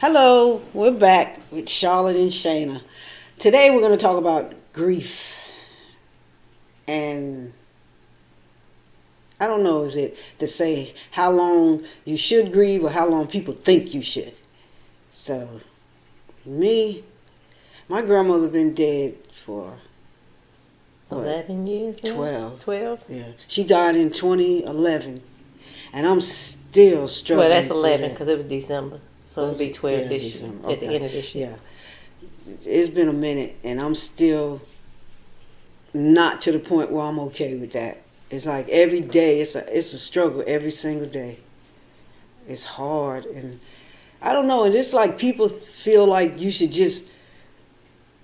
Hello, we're back with Charlotte and Shayna. Today we're going to talk about grief. And I don't know, is it to say how long you should grieve or how long people think you should? So, me, my grandmother been dead for, 11 years now? 12. 12? Yeah. She died in 2011. And I'm still struggling. Well, that's 11 because it was December. So it'll be 12 Yeah, this year, December. at the end of this year. Yeah. It's been a minute, and I'm still not to the point where I'm okay with that. It's like every day, it's a struggle every single day. It's hard, and I don't know. And it's like people feel like you should just,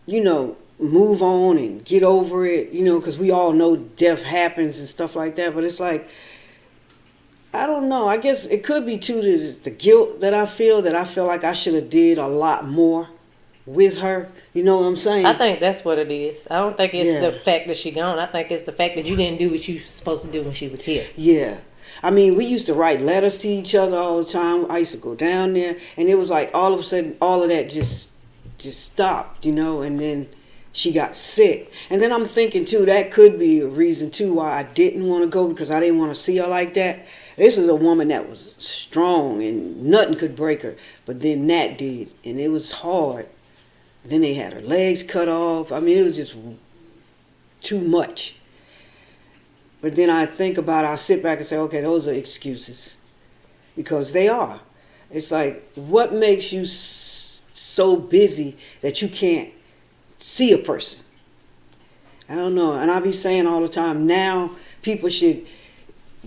move on and get over it, because we all know death happens and stuff like that. But it's like, I don't know. I guess it could be too the guilt that I feel like I should have did a lot more with her. You know what I'm saying? I think that's what it is. I don't think it's the fact that she gone. I think it's the fact that you didn't do what you were supposed to do when she was here. Yeah. I mean, we used to write letters to each other all the time. I used to go down there, and it was like all of a sudden, all of that just stopped, and then she got sick. And then I'm thinking, too, that could be a reason, too, why I didn't want to go, because I didn't want to see her like that. This is a woman that was strong and nothing could break her. But then that did. And it was hard. Then they had her legs cut off. I mean, it was just too much. But then I think about it. I sit back and say, okay, those are excuses. Because they are. It's like, what makes you so busy that you can't see a person? I don't know. And I be saying all the time, now people should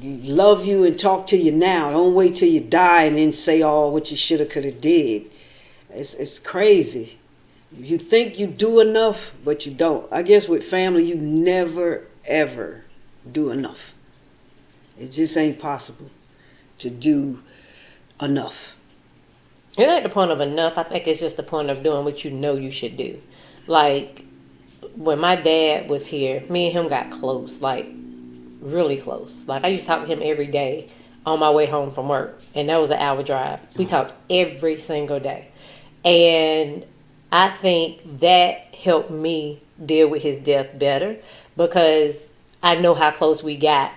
love you and talk to you now. Don't wait till you die and then say all what you shoulda, coulda did. It's crazy. You think you do enough, but you don't. I guess with family, you never, ever do enough. It just ain't possible to do enough. It ain't the point of enough. I think it's just the point of doing what you know you should do. Like, when my dad was here, me and him got close. Like, really close. Like, I used to talk to him every day on my way home from work, and that was an hour drive. We talked every single day, and I think that helped me deal with his death better because I know how close we got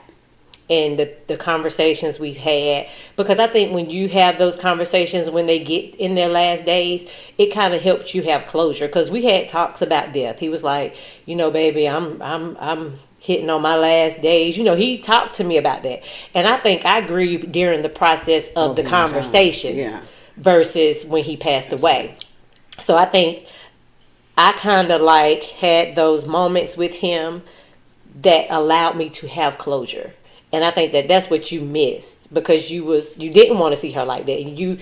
and the conversations we've had. Because I think when you have those conversations when they get in their last days, it kind of helps you have closure. Because we had talks about death. He was like, baby, I'm hitting on my last days. He talked to me about that. And I think I grieved during the process of the conversations versus when he passed away. So I think I kind of like had those moments with him that allowed me to have closure. And I think that that's what you missed because you didn't want to see her like that. And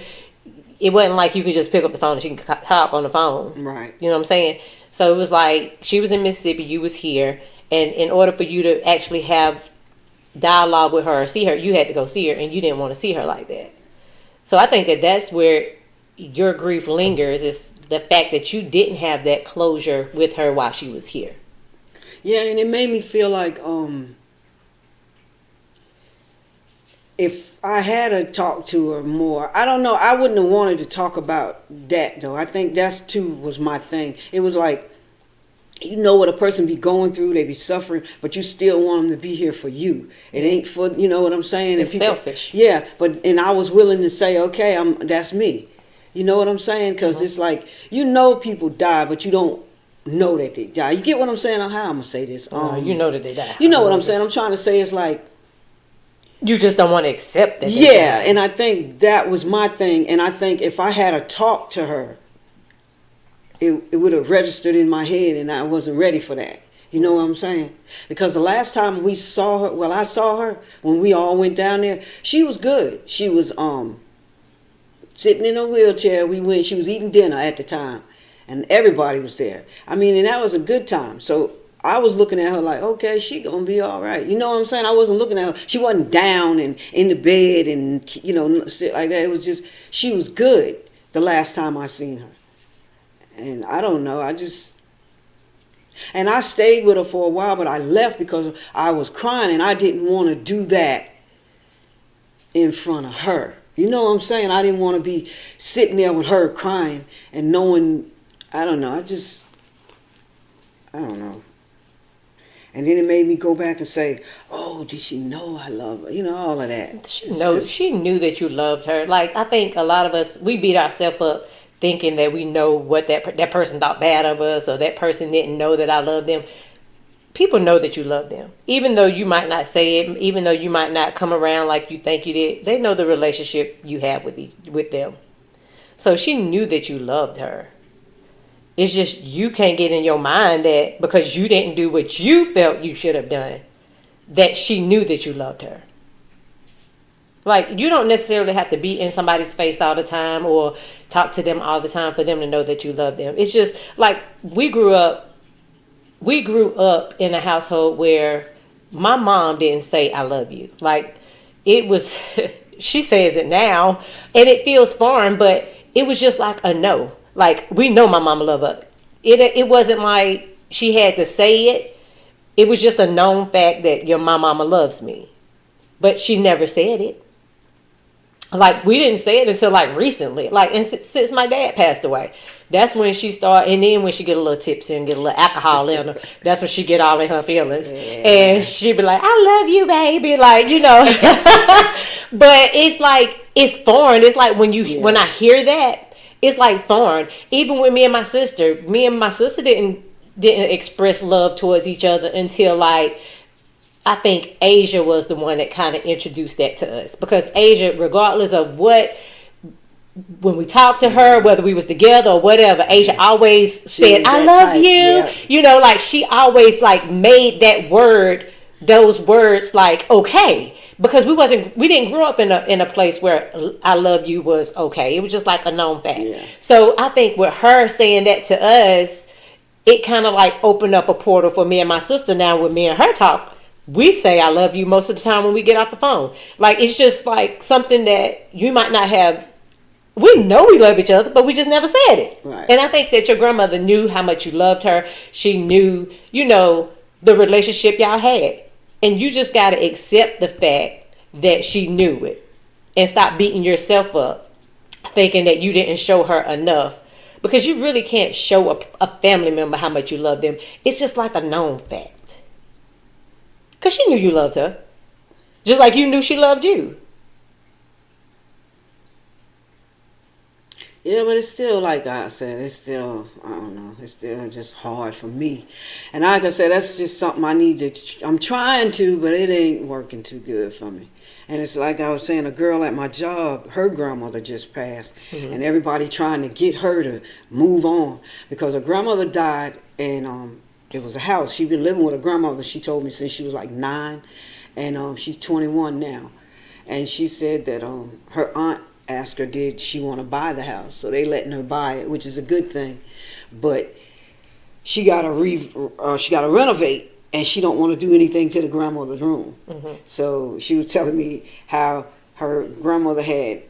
it wasn't like you could just pick up the phone and she can talk on the phone. Right. You know what I'm saying? So it was like she was in Mississippi, you was here. And in order for you to actually have dialogue with her or see her, you had to go see her, and you didn't want to see her like that. So I think that that's where your grief lingers, is the fact that you didn't have that closure with her while she was here. Yeah, and it made me feel like if I had to talk to her more, I don't know, I wouldn't have wanted to talk about that, though. I think that's, too, was my thing. It was like, what a person be going through, they be suffering, but you still want them to be here for you. It ain't for, you know what I'm saying? It's selfish. Yeah, and I was willing to say, okay, that's me. You know what I'm saying? Because it's like, people die, but you don't know that they die. You get what I'm saying? How I'm going to say this? You know that they die. You know what I'm saying? I'm trying to say it's like, you just don't want to accept that. Yeah, and I think that was my thing. And I think if I had a talk to her, it would have registered in my head, and I wasn't ready for that. You know what I'm saying? Because the last time we saw her, I saw her when we all went down there, she was good. She was sitting in a wheelchair. She was eating dinner at the time, and everybody was there. I mean, and that was a good time. So I was looking at her like, okay, she gonna be all right. You know what I'm saying? I wasn't looking at her. She wasn't down and in the bed and, sit like that. It was just, she was good the last time I seen her. And I don't know, and I stayed with her for a while, but I left because I was crying, and I didn't want to do that in front of her. You know what I'm saying? I didn't want to be sitting there with her crying and knowing, I don't know, I don't know. And then it made me go back and say, oh, did she know I love her? You know, all of that. She knew that you loved her. Like, I think a lot of us, we beat ourselves up thinking that we know what that person thought bad of us, or that person didn't know that I loved them. People know that you love them. Even though you might not say it, even though you might not come around like you think you did, they know the relationship you have with them. So she knew that you loved her. It's just you can't get in your mind that because you didn't do what you felt you should have done, that she knew that you loved her. Like, you don't necessarily have to be in somebody's face all the time or talk to them all the time for them to know that you love them. It's just like we grew up in a household where my mom didn't say I love you. Like, it was she says it now and it feels foreign, but it was just like a no. Like, we know my mama loved us. It wasn't like she had to say it. It was just a known fact that my mama loves me. But she never said it. Like, we didn't say it until like recently. Like, and since my dad passed away. That's when she started. And then when she get a little tipsy and get a little alcohol in her, that's when she get all in her feelings. Yeah. And she be like, I love you, baby. Like, you know. But it's like, it's foreign. It's like when I hear that, it's like foreign. Even with me and my sister didn't express love towards each other until like, I think Asia was the one that kind of introduced that to us. Because Asia, regardless of when we talked to her, whether we was together or whatever, Asia always said, I love you. Yeah. You know, like, she always like made those words like okay. Because we didn't grow up in a place where I love you was okay. It was just like a known fact. Yeah. So I think with her saying that to us, it kind of like opened up a portal for me and my sister. Now when me and her talk, we say I love you most of the time when we get off the phone. Like, it's just like something that you might not have. We know we love each other, but we just never said it. Right. And I think that your grandmother knew how much you loved her. She knew, the relationship y'all had. And you just got to accept the fact that she knew it and stop beating yourself up thinking that you didn't show her enough, because you really can't show a family member how much you love them. It's just like a known fact. Because she knew you loved her. Just like you knew she loved you. Yeah, but it's still, like I said, I don't know, it's still just hard for me. And like I said, that's just something I'm trying to, but it ain't working too good for me. And it's like I was saying, a girl at my job, her grandmother just passed. Mm-hmm. And everybody trying to get her to move on. Because her grandmother died, and it was a house. She'd been living with her grandmother, she told me, since she was like 9. And she's 21 now. And she said that her aunt asked her, did she want to buy the house? So they letting her buy it, which is a good thing. But she got to renovate, and she don't want to do anything to the grandmother's room. Mm-hmm. So she was telling me how her grandmother had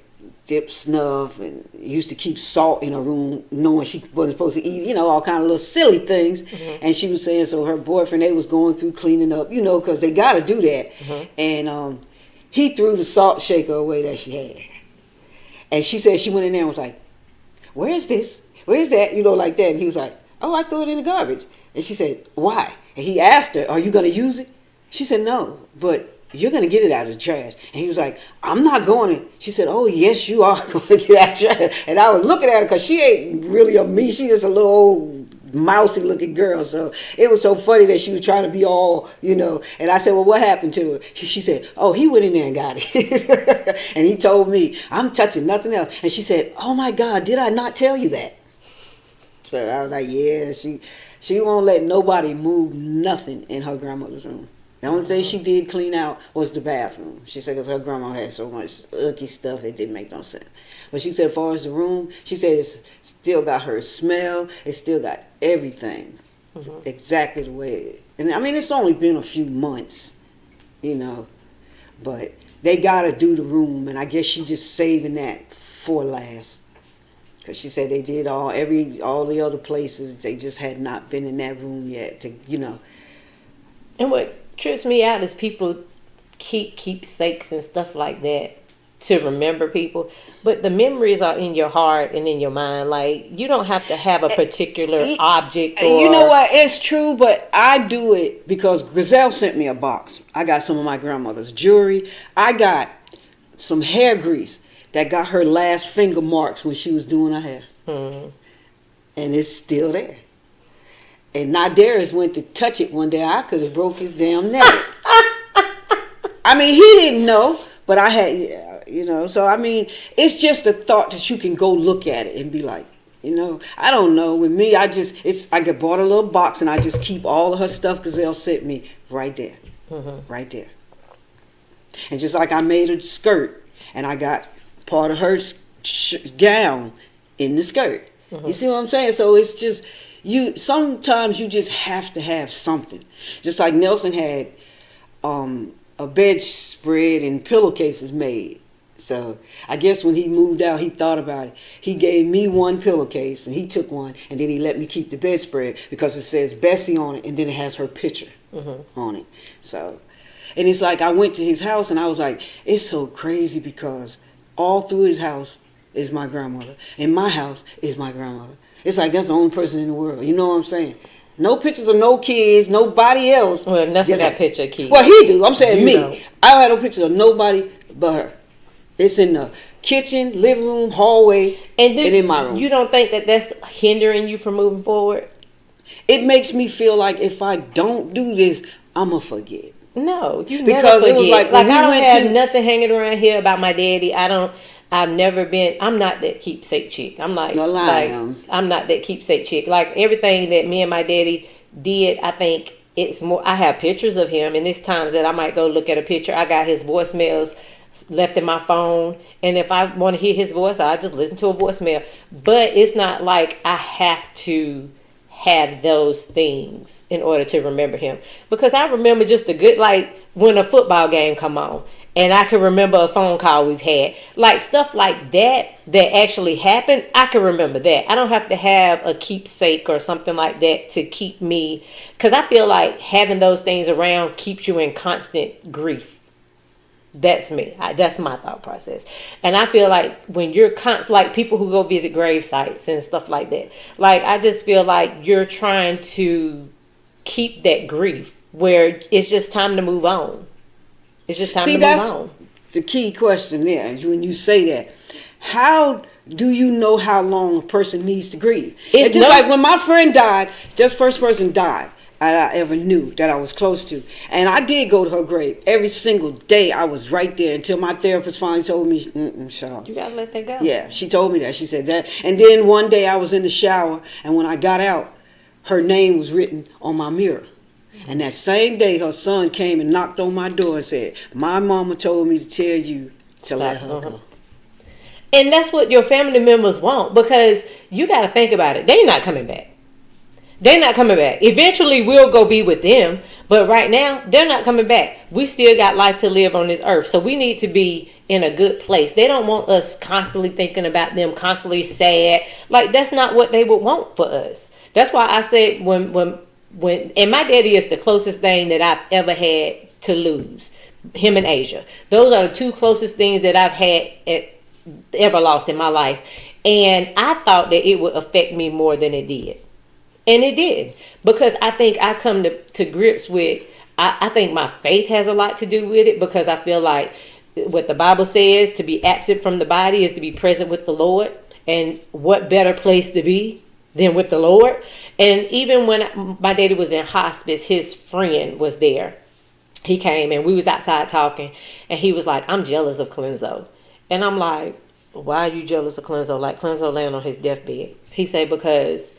dipped snuff and used to keep salt in her room, knowing she wasn't supposed to eat, all kind of little silly things. Mm-hmm. And she was saying, so her boyfriend, they was going through cleaning up, because they got to do that. Mm-hmm. And he threw the salt shaker away that she had. And she said she went in there and was like, where's this? Where's that? Like that. And he was like, oh, I threw it in the garbage. And she said, why? And he asked her, are you going to use it? She said, no, but you're going to get it out of the trash. And he was like, I'm not going to. She said, oh, yes, you are going to get out of the trash. And I was looking at her because she ain't really a me. She just a little old mousy looking girl. So it was so funny that she was trying to be all, And I said, well, what happened to her? She said, oh, he went in there and got it. And he told me, I'm touching nothing else. And she said, oh my God, did I not tell you that? So I was like, yeah, she won't let nobody move nothing in her grandmother's room. The only thing she did clean out was the bathroom. She said because her grandma had so much icky stuff, it didn't make no sense. But she said as far as the room, she said it's still got her smell. It still got everything exactly the way it is. And I mean, it's only been a few months, but they got to do the room. And I guess she just saving that for last. Because she said they did all the other places. They just had not been in that room yet to. And what trips me out is people keep keepsakes and stuff like that to remember people, but the memories are in your heart and in your mind. Like, you don't have to have a particular object or... You know what? It's true, but I do it because Griselle sent me a box. I got some of my grandmother's jewelry. I got some hair grease that got her last finger marks when she was doing her hair. Mm-hmm. And it's still there. And Nadarius went to touch it one day. I could have broke his damn neck. I mean, he didn't know, but I had, you know. So, I mean, it's just a thought that you can go look at it and be like, you know, I don't know. With me, I get bought a little box and I just keep all of her stuff Gazelle sent me right there. Mm-hmm. Right there. And just like I made a skirt and I got part of her gown in the skirt. Mm-hmm. You see what I'm saying? So it's just, sometimes you just have to have something. Just like Nelson had a bedspread and pillowcases made. So I guess when he moved out, he thought about it. He gave me one pillowcase and he took one, and then he let me keep the bedspread because it says Bessie on it and then it has her picture on it. So, and it's like I went to his house and I was like, it's so crazy because all through his house is my grandmother. In my house is my grandmother. It's like that's the only person in the world. You know what I'm saying? No pictures of no kids, nobody else. Well, Nelson got picture of kids. Well, he do. I'm saying You me. don't. I don't have no pictures of nobody but her. It's in the kitchen, living room, hallway, and in my room. You don't think that that's hindering you from moving forward? It makes me feel like if I don't do this, I'ma forget. No, you Because never forget. it was like I when we don't went have to- nothing hanging around here about my daddy. I'm not that keepsake chick. I'm like, No lie, I'm not that keepsake chick. Like everything that me and my daddy did, I think it's more, I have pictures of him, and there's times that I might go look at a picture. I got his voicemails left in my phone, and if I want to hear his voice, I just listen to a voicemail. But it's not like I have to have those things in order to remember him, because I remember just the good, like when a football game come on, and I can remember a phone call we've had, like stuff like that actually happened. I can remember that. I don't have to have a keepsake or something like that to keep me, because I feel like having those things around keeps you in constant grief. That's me. That's my thought process. And I feel like when you're like people who go visit grave sites and stuff like that, like I just feel like you're trying to keep that grief where it's just time to move on. It's just time to move on. The key question there when you say that. How do you know how long a person needs to grieve? It's just like when my friend died, just first person died I ever knew that I was close to. And I did go to her grave. Every single day I was right there until my therapist finally told me, Shaw. You gotta let that go. Yeah, she told me that. She said that. And then one day I was in the shower, and when I got out, her name was written on my mirror. And that same day, her son came and knocked on my door and said, my mama told me to tell you to let her go. And that's what your family members want, because you got to think about it. They're not coming back. They're not coming back. Eventually, we'll go be with them. But right now, they're not coming back. We still got life to live on this earth. So we need to be in a good place. They don't want us constantly thinking about them, constantly sad. Like, that's not what they would want for us. That's why I said when and my daddy is the closest thing that I've ever had to lose. Him and Asia. Those are the two closest things that I've had ever lost in my life. And I thought that it would affect me more than it did. And it did. Because I think I come to grips with, I think my faith has a lot to do with it, because I feel like what the Bible says, to be absent from the body is to be present with the Lord. And what better place to be than with the Lord? And even when my daddy was in hospice, his friend was there. He came and we was outside talking, and he was like, I'm jealous of Clenzo. And I'm like, why are you jealous of Clenzo? Like, Clenzo laying on his deathbed. He said, because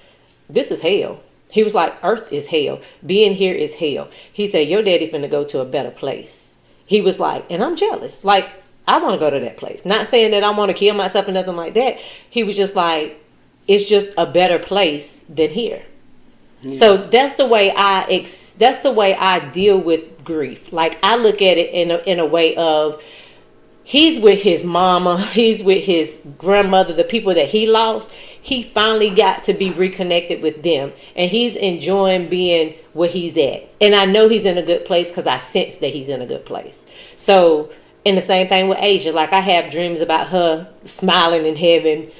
this is hell. He was like, earth is hell. Being here is hell. He said, your daddy finna go to a better place. He was like, and I'm jealous. Like, I want to go to that place. Not saying that I want to kill myself or nothing like that. He was just like, it's just a better place than here. Yeah. So that's the way I deal with grief. Like, I look at it in a way of, he's with his mama, he's with his grandmother, the people that he lost. He finally got to be reconnected with them, and he's enjoying being where he's at. And I know he's in a good place because I sense that he's in a good place. So And the same thing with Asia. Like, I have dreams about her smiling in heaven,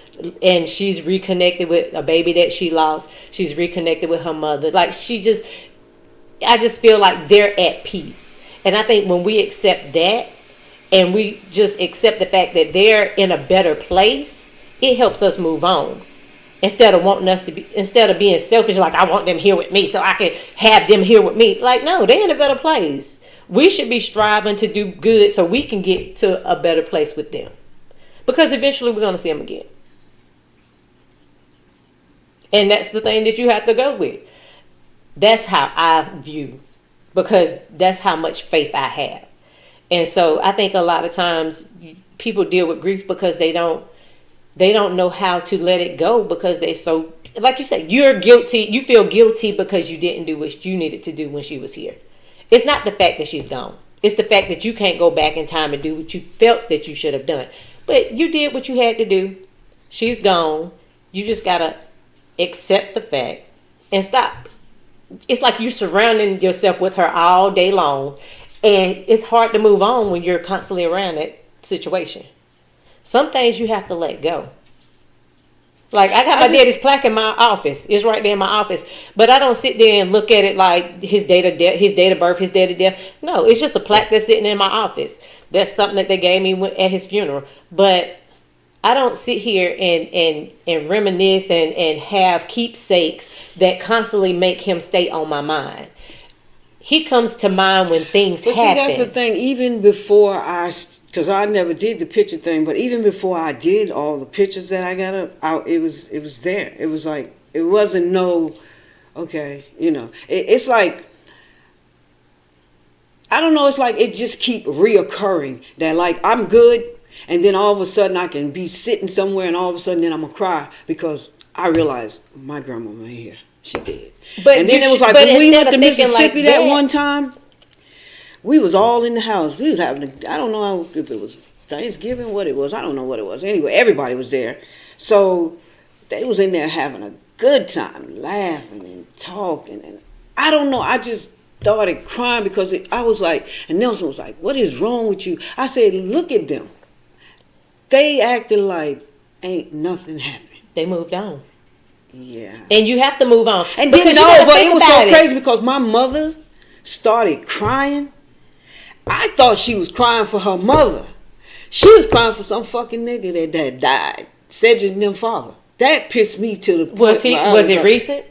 and she's reconnected with a baby that she lost. She's reconnected with her mother. Like, I just feel like they're at peace. And I think when we accept that, and we just accept the fact that they're in a better place, it helps us move on. Instead of being selfish, like, I want them here with me so I can have them here with me. Like, no, they're in a better place. We should be striving to do good so we can get to a better place with them. Because eventually we're going to see them again. And that's the thing that you have to go with. That's how I view, because that's how much faith I have. And so I think a lot of times people deal with grief because they don't know how to let it go, because they so, like you said, you're guilty. You feel guilty because you didn't do what you needed to do when she was here. It's not the fact that she's gone. It's the fact that you can't go back in time and do what you felt that you should have done. But you did what you had to do. She's gone. You just got to accept the fact and stop. It's like you're surrounding yourself with her all day long. And it's hard to move on when you're constantly around that situation. Some things you have to let go. Like, I got my daddy's plaque in my office. It's right there in my office. But I don't sit there and look at it like his date of death, his date of birth, his date of death. No, it's just a plaque that's sitting in my office. That's something that they gave me at his funeral. But I don't sit here and reminisce and have keepsakes that constantly make him stay on my mind. He comes to mind when things happen. See, that's the thing. Even before because I never did the picture thing, but even before I did all the pictures that I got up, it was there. It was like, it wasn't okay, it's like, I don't know, it's like it just keep reoccurring that, like, I'm good, and then all of a sudden I can be sitting somewhere, and all of a sudden then I'm gonna cry because I realized my grandmama ain't here. She did. And then it was like, when we went to Mississippi that one time, we was all in the house. We was having, I don't know if it was Thanksgiving, what it was. I don't know what it was. Anyway, everybody was there. So they was in there having a good time, laughing and talking. And I don't know, I just started crying because I was like, and Nelson was like, what is wrong with you? I said, look at them. They acted like ain't nothing happened. They moved on. Yeah. And you have to move on. And then, but it was so crazy because my mother started crying. I thought she was crying for her mother. She was crying for some fucking nigga that died. Cedric and them father. That pissed me to the point. Was it recent?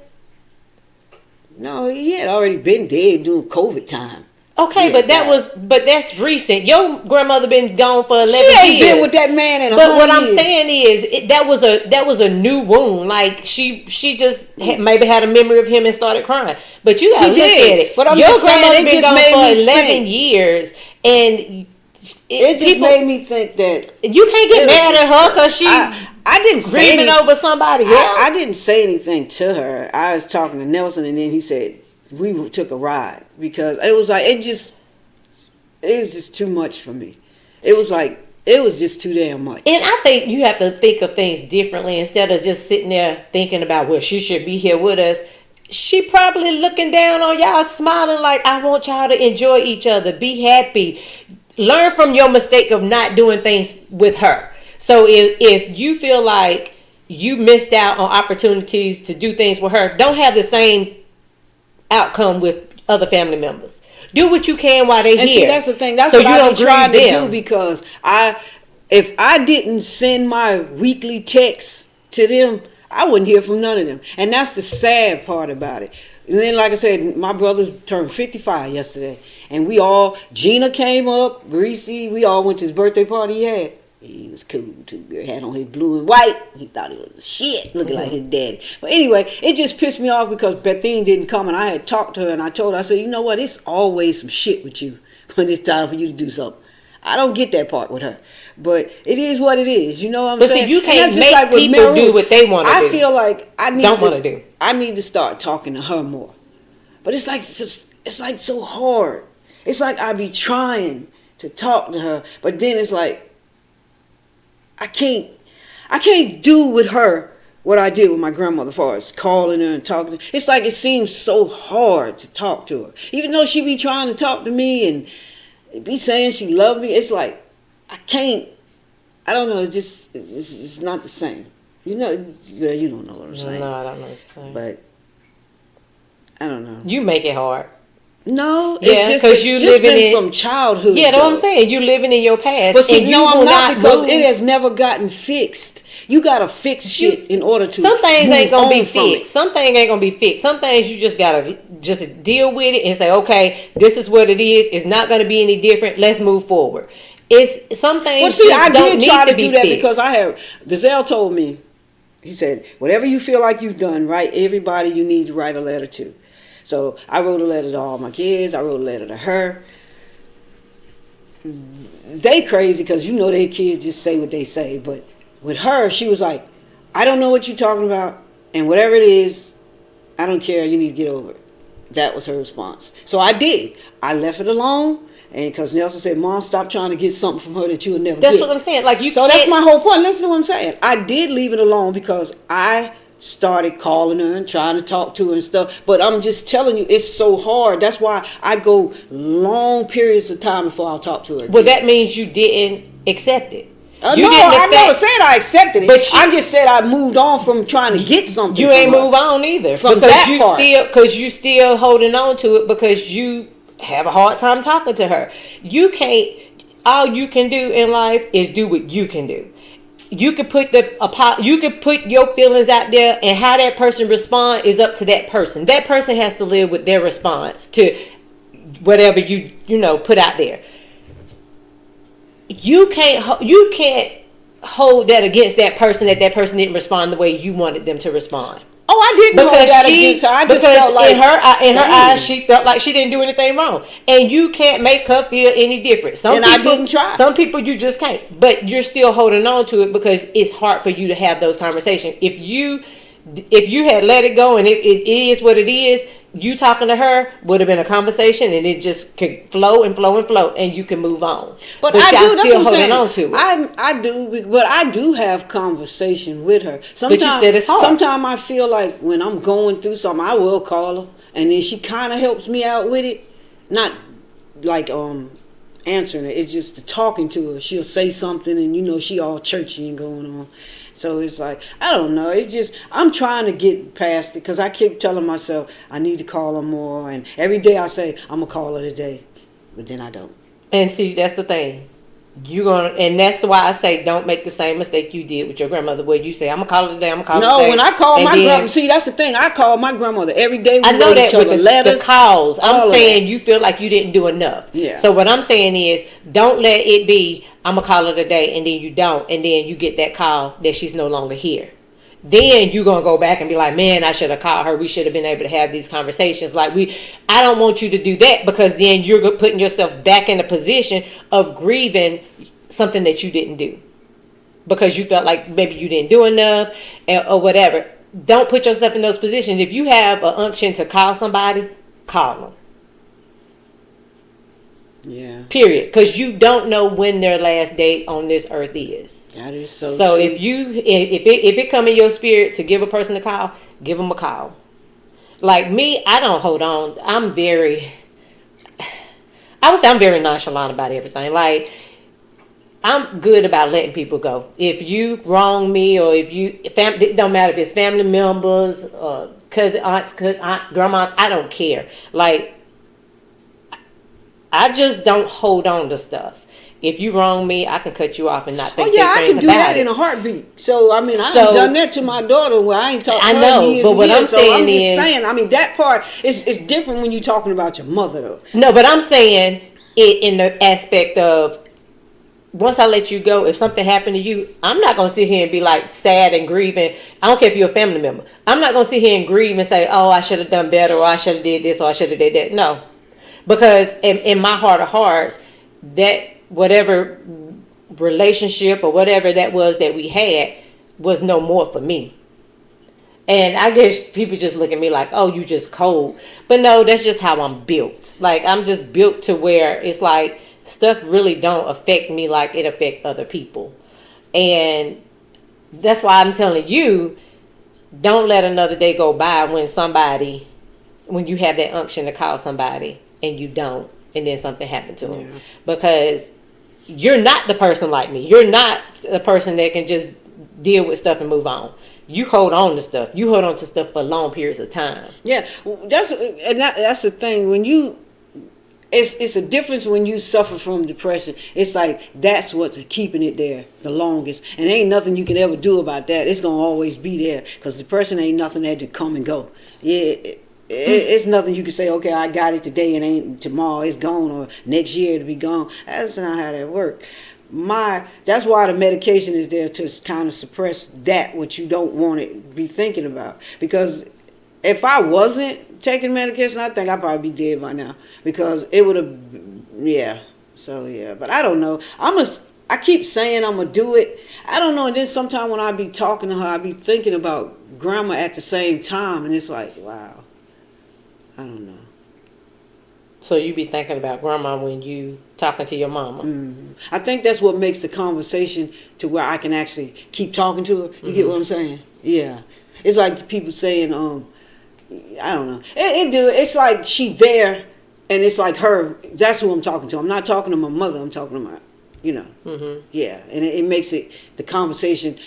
No, he had already been dead during COVID time. Okay, but that's recent. Your grandmother been gone for 11 years. She ain't been with that man in 100 years. But what I'm saying is, that was a new wound. Like, she just maybe had a memory of him and started crying. But you gotta look at it. But your grandmother's been gone for 11 years, and it just made me think that you can't get mad at her because she. I didn't say grieving over somebody else. I didn't say anything to her. I was talking to Nelson, and then he said, we took a ride, because it was like, it was just too much for me. It was like, it was just too damn much. And I think you have to think of things differently instead of just sitting there thinking about, well, she should be here with us. She probably looking down on y'all, smiling like, I want y'all to enjoy each other, be happy, learn from your mistake of not doing things with her. So if you feel like you missed out on opportunities to do things with her, don't have the same outcome with other family members. Do what you can while they're here. See, that's the thing. That's so what I've been trying to do, because if I didn't send my weekly texts to them, I wouldn't hear from none of them. And that's the sad part about it. And then, like I said, my brother turned 55 yesterday, and Gina came up, Reese, we all went to his birthday party he had. He was cool too. He had on his blue and white. He thought he was shit, looking like his daddy. But anyway, it just pissed me off because Bethine didn't come, and I had talked to her, and I told her, I said, you know what? It's always some shit with you when it's time for you to do something. I don't get that part with her, but it is what it is. You know what I'm saying? But see, you can't make people do what they want to do. I feel like I need to start talking to her more. But it's like so hard. It's like I be trying to talk to her, but then it's like, I can't do with her what I did with my grandmother, as far as calling her and talking to her. It's like it seems so hard to talk to her. Even though she be trying to talk to me and be saying she loved me, it's like I can't. I don't know. It's not the same. You know, well, you don't know what I'm saying. No, I don't know what you're saying. But I don't know. You make it hard. No, Yeah, it's just 'cause you just living been in- from childhood. Yeah, that's what I'm though. saying. You living in your past. But see, and no, you I'm will not because move. it has never gotten fixed. You gotta fix shit in order to. Some things move ain't gonna be on from it. fixed. Some things ain't gonna be fixed. Some things you just gotta just deal with it and say, okay, this is what it is. It's not gonna be any different. Let's move forward. It's some things. Well, see, just I don't did need try to be do that fixed. because I have. Gazelle told me, he said, whatever you feel like you've done, write everybody you need to write a letter to. So I wrote a letter to all my kids. I wrote a letter to her. They crazy because you know their kids just say what they say. But with her, she was like, I don't know what you're talking about. And whatever it is, I don't care. You need to get over it. That was her response. So I did. I left it alone. And because Nelson said, Mom, stop trying to get something from her that you'll never That's get. what I'm saying. Like you. So that's my whole point. Listen to what I'm saying. I did leave it alone because I started calling her and trying to talk to her and stuff. But I'm just telling you, it's so hard. That's why I go long periods of time before I'll talk to her. Well, that means you didn't accept it. No, didn't I accept- never said I accepted it. But I just said I moved on from trying to get something. You from ain't her. move on either From because that you part. still holding on to it because you have a hard time talking to her. You can't. All you can do in life is do what you can do. You can put your feelings out there, and how that person respond is up to that person. That person has to live with their response to whatever you put out there. You can't hold that against that person that person didn't respond the way you wanted them to respond. Oh, I didn't hold that against her. I just felt like in her eyes, she felt like she didn't do anything wrong, and you can't make her feel any different. And I didn't try. Some people you just can't, but you're still holding on to it because it's hard for you to have those conversations. If you had let it go and it is what it is, you talking to her would have been a conversation and it just could flow and flow and flow and you can move on. But I y'all do, still holding on to it. I do, but I do have conversation with her. Sometimes, But you said it's hard. Sometimes I feel like when I'm going through something, I will call her, and then she kind of helps me out with it. Not like answering it. It's just the talking to her. She'll say something, and she all churchy and going on. So it's like, I don't know. It's just, I'm trying to get past it because I keep telling myself I need to call her more. And every day I say, I'm going to call her today. But then I don't. And see, that's the thing. And that's why I say don't make the same mistake you did with your grandmother where you say, I'm going to call her today, I'm going to call her today. No, when I call my grandmother, see, that's the thing. I call my grandmother every day. I know that with letters, the calls. I'm saying you feel like you didn't do enough. Yeah. So what I'm saying is don't let it be, I'm going to call her today, and then you don't. And then you get that call that she's no longer here. Then you're going to go back and be like, man, I should have called her. We should have been able to have these conversations. I don't want you to do that because then you're putting yourself back in a position of grieving something that you didn't do because you felt like maybe you didn't do enough or whatever. Don't put yourself in those positions. If you have an unction to call somebody, call them. Yeah. Period. Because you don't know when their last day on this earth is. That is so So true. if it come in your spirit to give a person a call, give them a call. Like me, I don't hold on. I would say I'm very nonchalant about everything. Like, I'm good about letting people go. If you wrong me or it don't matter if it's family members, cousin, aunts, grandmas, I don't care. Like, I just don't hold on to stuff. If you wrong me, I can cut you off and not think I can do that in a heartbeat. So I mean, I've done that to my daughter where I ain't talked to her in years. But what I'm saying is, I mean, that part is different when you're talking about your mother, though. No, but I'm saying it in the aspect of once I let you go, if something happened to you, I'm not gonna sit here and be like sad and grieving. I don't care if you're a family member. I'm not gonna sit here and grieve and say, "Oh, I should have done better," or "I should have did this," or "I should have did that." No, because in my heart of hearts, that whatever relationship or whatever that was that we had was no more for me. And I guess people just look at me like, oh, you just cold. But no, that's just how I'm built. Like, I'm just built to where it's like stuff really don't affect me like it affects other people. And that's why I'm telling you, don't let another day go by when you have that unction to call somebody and you don't, and then something happened to them. Yeah. Because you're not the person like me. You're not the person that can just deal with stuff and move on. You hold on to stuff. You hold on to stuff for long periods of time. Yeah, that's the thing. When you, it's a difference when you suffer from depression. It's like that's what's keeping it there the longest, and ain't nothing you can ever do about that. It's gonna always be there because depression ain't nothing that to come and go. Yeah. It's nothing you can say, okay, I got it today and ain't tomorrow it's gone, or next year it'll be gone. That's not how that works. That's why the medication is there to kind of suppress that what you don't want to be thinking about. Because if I wasn't taking medication, I think I'd probably be dead by now. Because it would have, yeah. So yeah, but I don't know. I keep saying I'm gonna do it. I don't know. And then sometime when I be talking to her, I be thinking about grandma at the same time, and it's like, wow. I don't know. So you be thinking about grandma when you talking to your mama. Mm-hmm. I think that's what makes the conversation to where I can actually keep talking to her. You get what I'm saying? Yeah. It's like people saying, I don't know. It's like she there, and it's like her. That's who I'm talking to. I'm not talking to my mother. I'm talking to my, Mm-hmm. Yeah. And it makes the conversation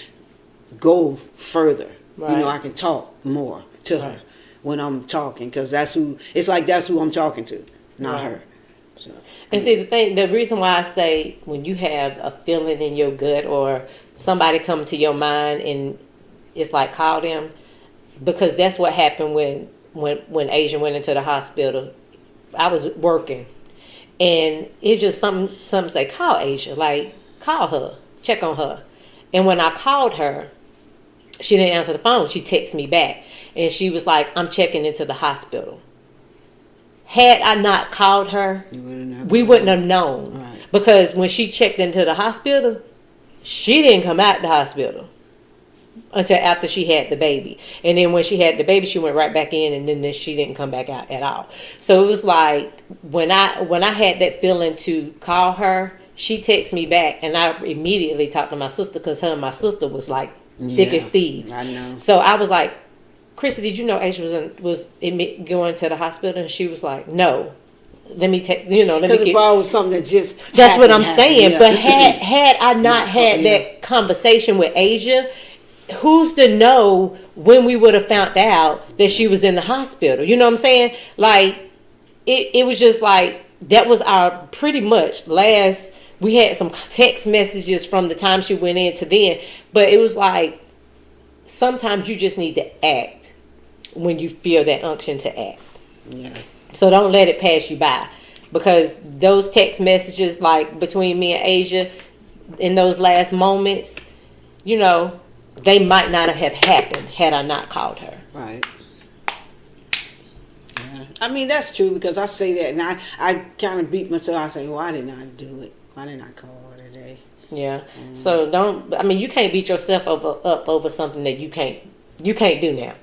go further. Right. I can talk more to her when I'm talking, because that's who I'm talking to, not her. So, and see, the reason why I say when you have a feeling in your gut or somebody come to your mind and it's like call them, because that's what happened when Asia went into the hospital. I was working, and it just something say call Asia, like call her, check on her, and when I called her, she didn't answer the phone. She texted me back. And she was like, I'm checking into the hospital. Had I not called her, we wouldn't have known. Right. Because when she checked into the hospital, she didn't come out the hospital until after she had the baby. And then when she had the baby, she went right back in, and then she didn't come back out at all. So it was like, when I had that feeling to call her, she texted me back, and I immediately talked to my sister, because her and my sister was like thick as thieves. I know. So I was like, Chrissy, did you know Asia was going to the hospital? And she was like, no. Let me take, Because it probably was something that just That's what I'm saying. Yeah. But had I not had that conversation with Asia, who's to know when we would have found out that she was in the hospital? You know what I'm saying? Like, it was just like, that was our pretty much last, we had some text messages from the time she went in to then, but it was like, sometimes you just need to act when you feel that unction to act. Yeah. So don't let it pass you by, because those text messages, like between me and Asia, in those last moments, they might not have happened had I not called her. Right. Yeah. I mean, that's true, because I say that, and I kind of beat myself. I say, why didn't I do it? Why didn't I call her today? Yeah. So you can't beat yourself up over something that you can't do now.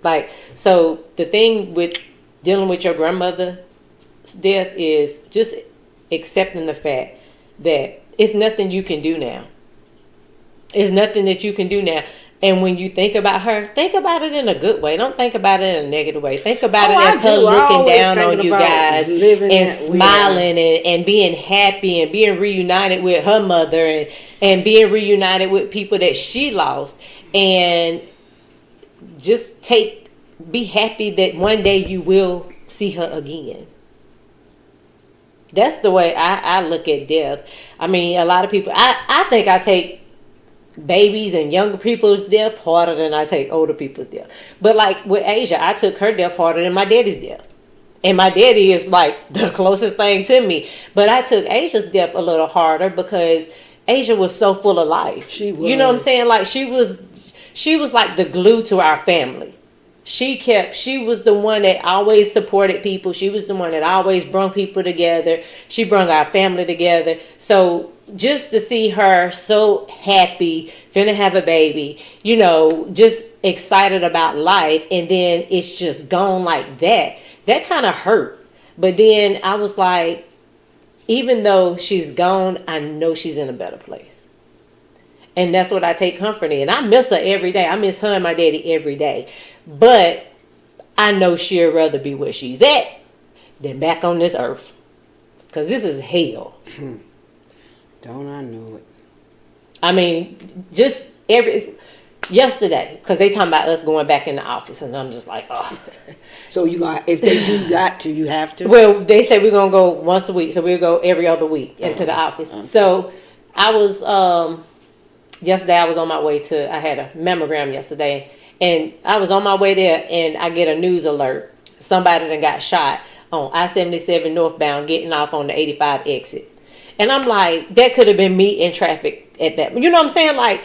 Like, so the thing with dealing with your grandmother's death is just accepting the fact that it's nothing you can do now. It's nothing that you can do now. And when you think about her, think about it in a good way. Don't think about it in a negative way. Think about it as her looking down on you guys and smiling and being happy and being reunited with her mother and being reunited with people that she lost. And just be happy that one day you will see her again. That's the way I look at death. I mean, a lot of people, I think I take babies and younger people's death harder than I take older people's death. But like with Asia, I took her death harder than my daddy's death. And my daddy is like the closest thing to me. But I took Asia's death a little harder because Asia was so full of life. She was. You know what I'm saying? Like she was like the glue to our family. She was the one that always supported people. She was the one that always brought people together. She brought our family together. So just to see her so happy, finna have a baby, just excited about life, and then it's just gone like that. That kind of hurt. But then I was like, even though she's gone, I know she's in a better place. And that's what I take comfort in. I miss her every day. I miss her and my daddy every day. But I know she'd rather be where she's at than back on this earth. Because this is hell. Don't I know it? I mean, just yesterday, because they talking about us going back in the office, and I'm just like, oh. So if they do got to, you have to. Well, they said we're gonna go once a week, so we'll go every other week into the office. Okay. So I was yesterday. I was on my way to. I had a mammogram yesterday, and I was on my way there, and I get a news alert. Somebody that got shot on I-77 northbound, getting off on the 85 exit, and I'm like, that could have been me in traffic at that. You know what I'm saying? Like,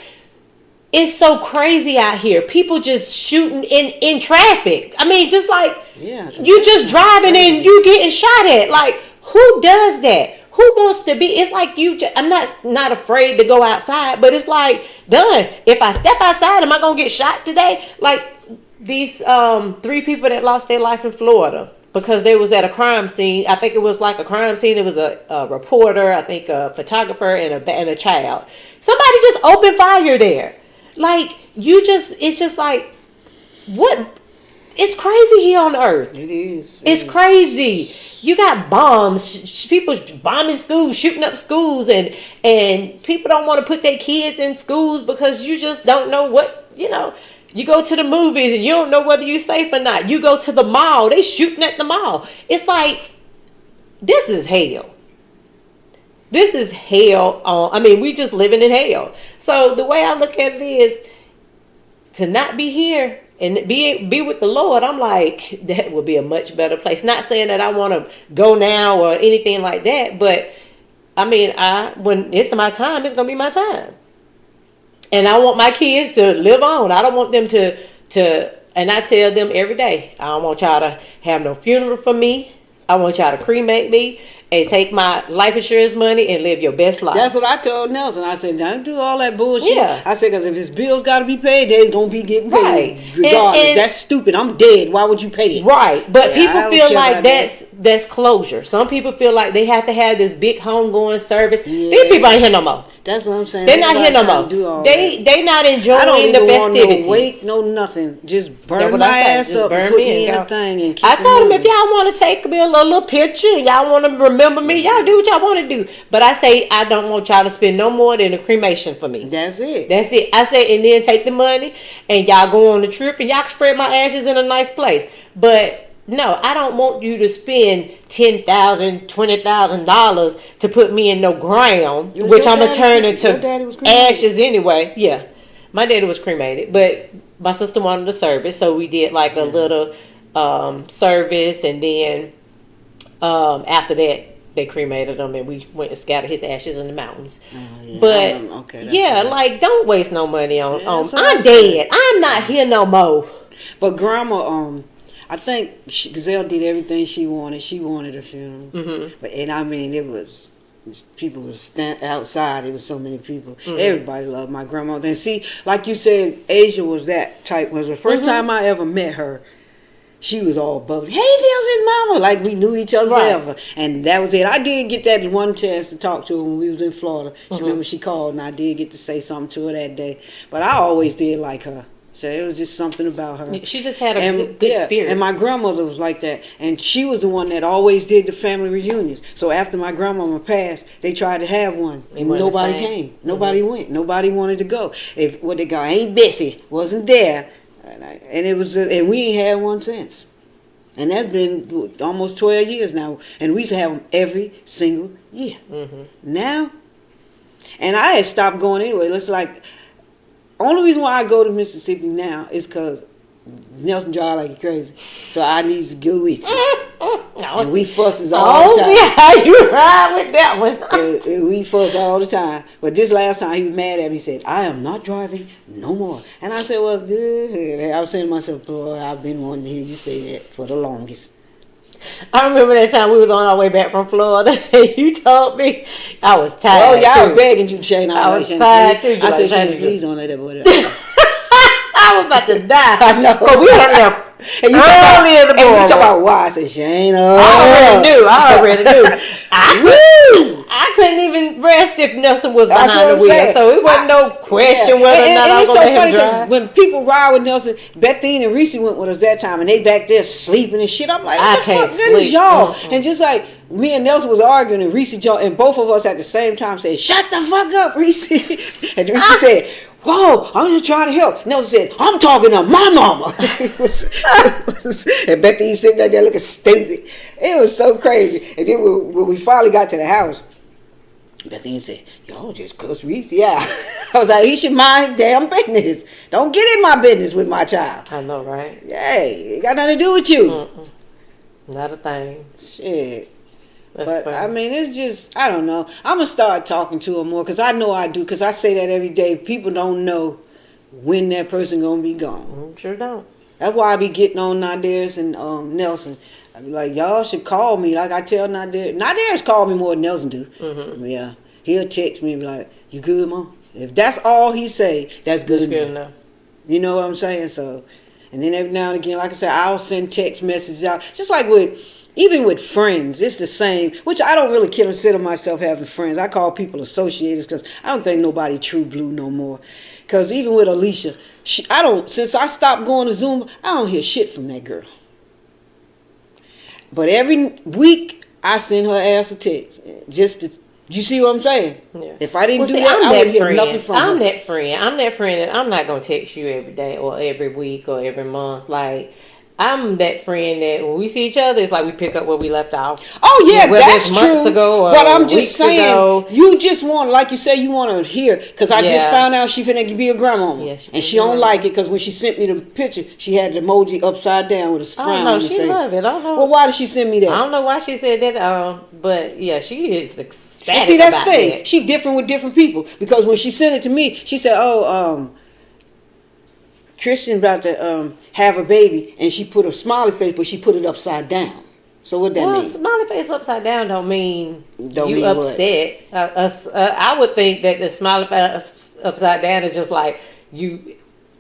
it's so crazy out here. People just shooting in traffic. I mean, just like, you just driving and you getting shot at. Like, who does that? Who wants to be? It's like I'm not afraid to go outside, but it's like, done. If I step outside, am I gonna get shot today? Like these 3 people that lost their life in Florida because they was at a crime scene. I think it was like a crime scene. It was a reporter, I think a photographer, and a child. Somebody just opened fire there. Like, it's just like, what? It's crazy here on earth. It is. It's crazy. You got bombs, people bombing schools, shooting up schools, and people don't want to put their kids in schools because you just don't know what, you go to the movies and you don't know whether you're safe or not. You go to the mall, they shooting at the mall. It's like, this is hell. This is hell. We just living in hell. So the way I look at it is, to not be here and be with the Lord, I'm like, that would be a much better place. Not saying that I want to go now or anything like that, but when it's my time, it's gonna be my time, and I want my kids to live on. I don't want them to. And I tell them every day, I don't want y'all to have no funeral for me. I want y'all to cremate me and take my life insurance money and live your best life. That's what I told Nelson. I said, don't do all that bullshit. Yeah. I said, because if his bills got to be paid, they going to be getting paid. Right. Regardless. And that's stupid. I'm dead. Why would you pay it? Right. But people feel like that's closure. Some people feel like they have to have this big homegoing service. Yeah. These people ain't here no more. That's what I'm saying. They're not here no more. They not enjoying the festivities. No wait, no nothing. Just burn my ass up and put me in a thing and keep I told them, if y'all want to take me a little picture and y'all want to remember me, y'all do what y'all want to do. But I say, I don't want y'all to spend no more than a cremation for me. That's it. I say, and then take the money and y'all go on the trip and y'all can spread my ashes in a nice place. But no, I don't want you to spend $10,000, $20,000 to put me in no ground, which I'm gonna turn into ashes anyway. Yeah, my daddy was cremated, but my sister wanted a service, so we did like a little service, and then after that they cremated him, and we went and scattered his ashes in the mountains. But like, don't waste no money on. I'm dead. I'm not here no more. But Grandma, I think Gazelle did everything she wanted. She wanted a funeral. Mm-hmm. But it was, people was outside. There was so many people. Mm-hmm. Everybody loved my grandma. Then see, like you said, Asia was that type. Was the first time I ever met her. She was all bubbly. Hey, there's his mama. Like, we knew each other forever. And that was it. I did get that one chance to talk to her when we was in Florida. She remember she called, and I did get to say something to her that day. But I always did like her. So it was just something about her. She just had a good spirit. And my grandmother was like that. And she was the one that always did the family reunions. So after my grandmama passed, they tried to have one. Nobody came. Nobody went. Nobody wanted to go. If what they got, Aunt Bessie wasn't there. And we ain't had one since. And that's been almost 12 years now. And we used to have them every single year. Mm-hmm. Now, and I had stopped going anyway. It's like, only reason why I go to Mississippi now is because Nelson drive like crazy. So I need to go with you. And we fusses all the time. Oh, yeah, you ride with that one. and we fuss all the time. But this last time he was mad at me. He said, I am not driving no more. And I said, well, good. I was saying to myself, boy, I've been wanting to hear you say that for the longest. I remember that time we was on our way back from Florida, and you told me I was tired. Oh, y'all were begging you, Shane. I was tired too. I said, Shane, please don't let that boy. I was about to die. I know. Because we don't have And you Early in the and you morning. talk about why? I said, she ain't up. I already knew. I couldn't even rest if Nelson was That's behind what the I'm wheel. saying. So it wasn't no question whether or not I was it's going so to let funny him drive. when people ride with Nelson, Bethine and Reese went with us that time, and they back there sleeping and shit. I'm like, I what the can't fuck good is sleep. y'all? Mm-mm. And just like me and Nelson was arguing, and Reese jumped, and both of us at the same time said, "Shut the fuck up, Reese." And Reese said, "Whoa, I'm just trying to help." Nelson said, "I'm talking to my mama." And Bethine sitting back there looking stupid. It was so crazy. And then when we finally got to the house, Bethany said, "Y'all just cuss Reese out." I was like, "He should mind damn business. Don't get in my business with my child." I know, right? Yay, it got nothing to do with you. Mm-mm. Not a thing. Shit. That's But funny. I mean, it's just, I don't know. I'm gonna start talking to her more because I know I do. Because I say that every day. People don't know when that person gonna be gone. Sure don't. That's why I be getting on Nadirs and Nelson. I be like, y'all should call me. Like I tell Nadir. Nadir's called me more than Nelson do. Mm-hmm. Yeah, he'll text me and be like, "You good, Mom?" If that's all he say, that's good That's good enough. enough. You know what I'm saying? So, and then every now and again, like I said, I'll send text messages out. Just like even with friends, it's the same. Which I don't really consider myself having friends. I call people associates because I don't think nobody true blue no more. Because even with Alicia, since I stopped going to Zoom, I don't hear shit from that girl. But every week, I send her ass a text. You see what I'm saying? Yeah. If I didn't do see, that, I'm I that would hear friend. nothing from I'm her. that friend. I'm that friend that I'm not gonna text you every day or every week or every month. Like I'm that friend that when we see each other, it's like we pick up where we left off. Oh yeah, Whether that's it's months true. ago or But I'm just weeks saying, ago. you just want, like you say, you want to hear. Because I just Yeah. found out she finna be a grandmama, Yeah, she and finna she be a don't grandmama. like it because when she sent me the picture, she had the emoji upside down with a frown Oh no, on the she face. love it. I don't know. Well, why did she send me that? I don't know why she said that. But yeah, she is ecstatic And see, that's the about thing. that. She different with different people because when she sent it to me, she said, "Oh, Christian about to have a baby," and she put a smiley face, but she put it upside down. So what that Well, mean? smiley face upside down don't mean Don't you mean what? upset. I would think that the smiley face upside down is just like you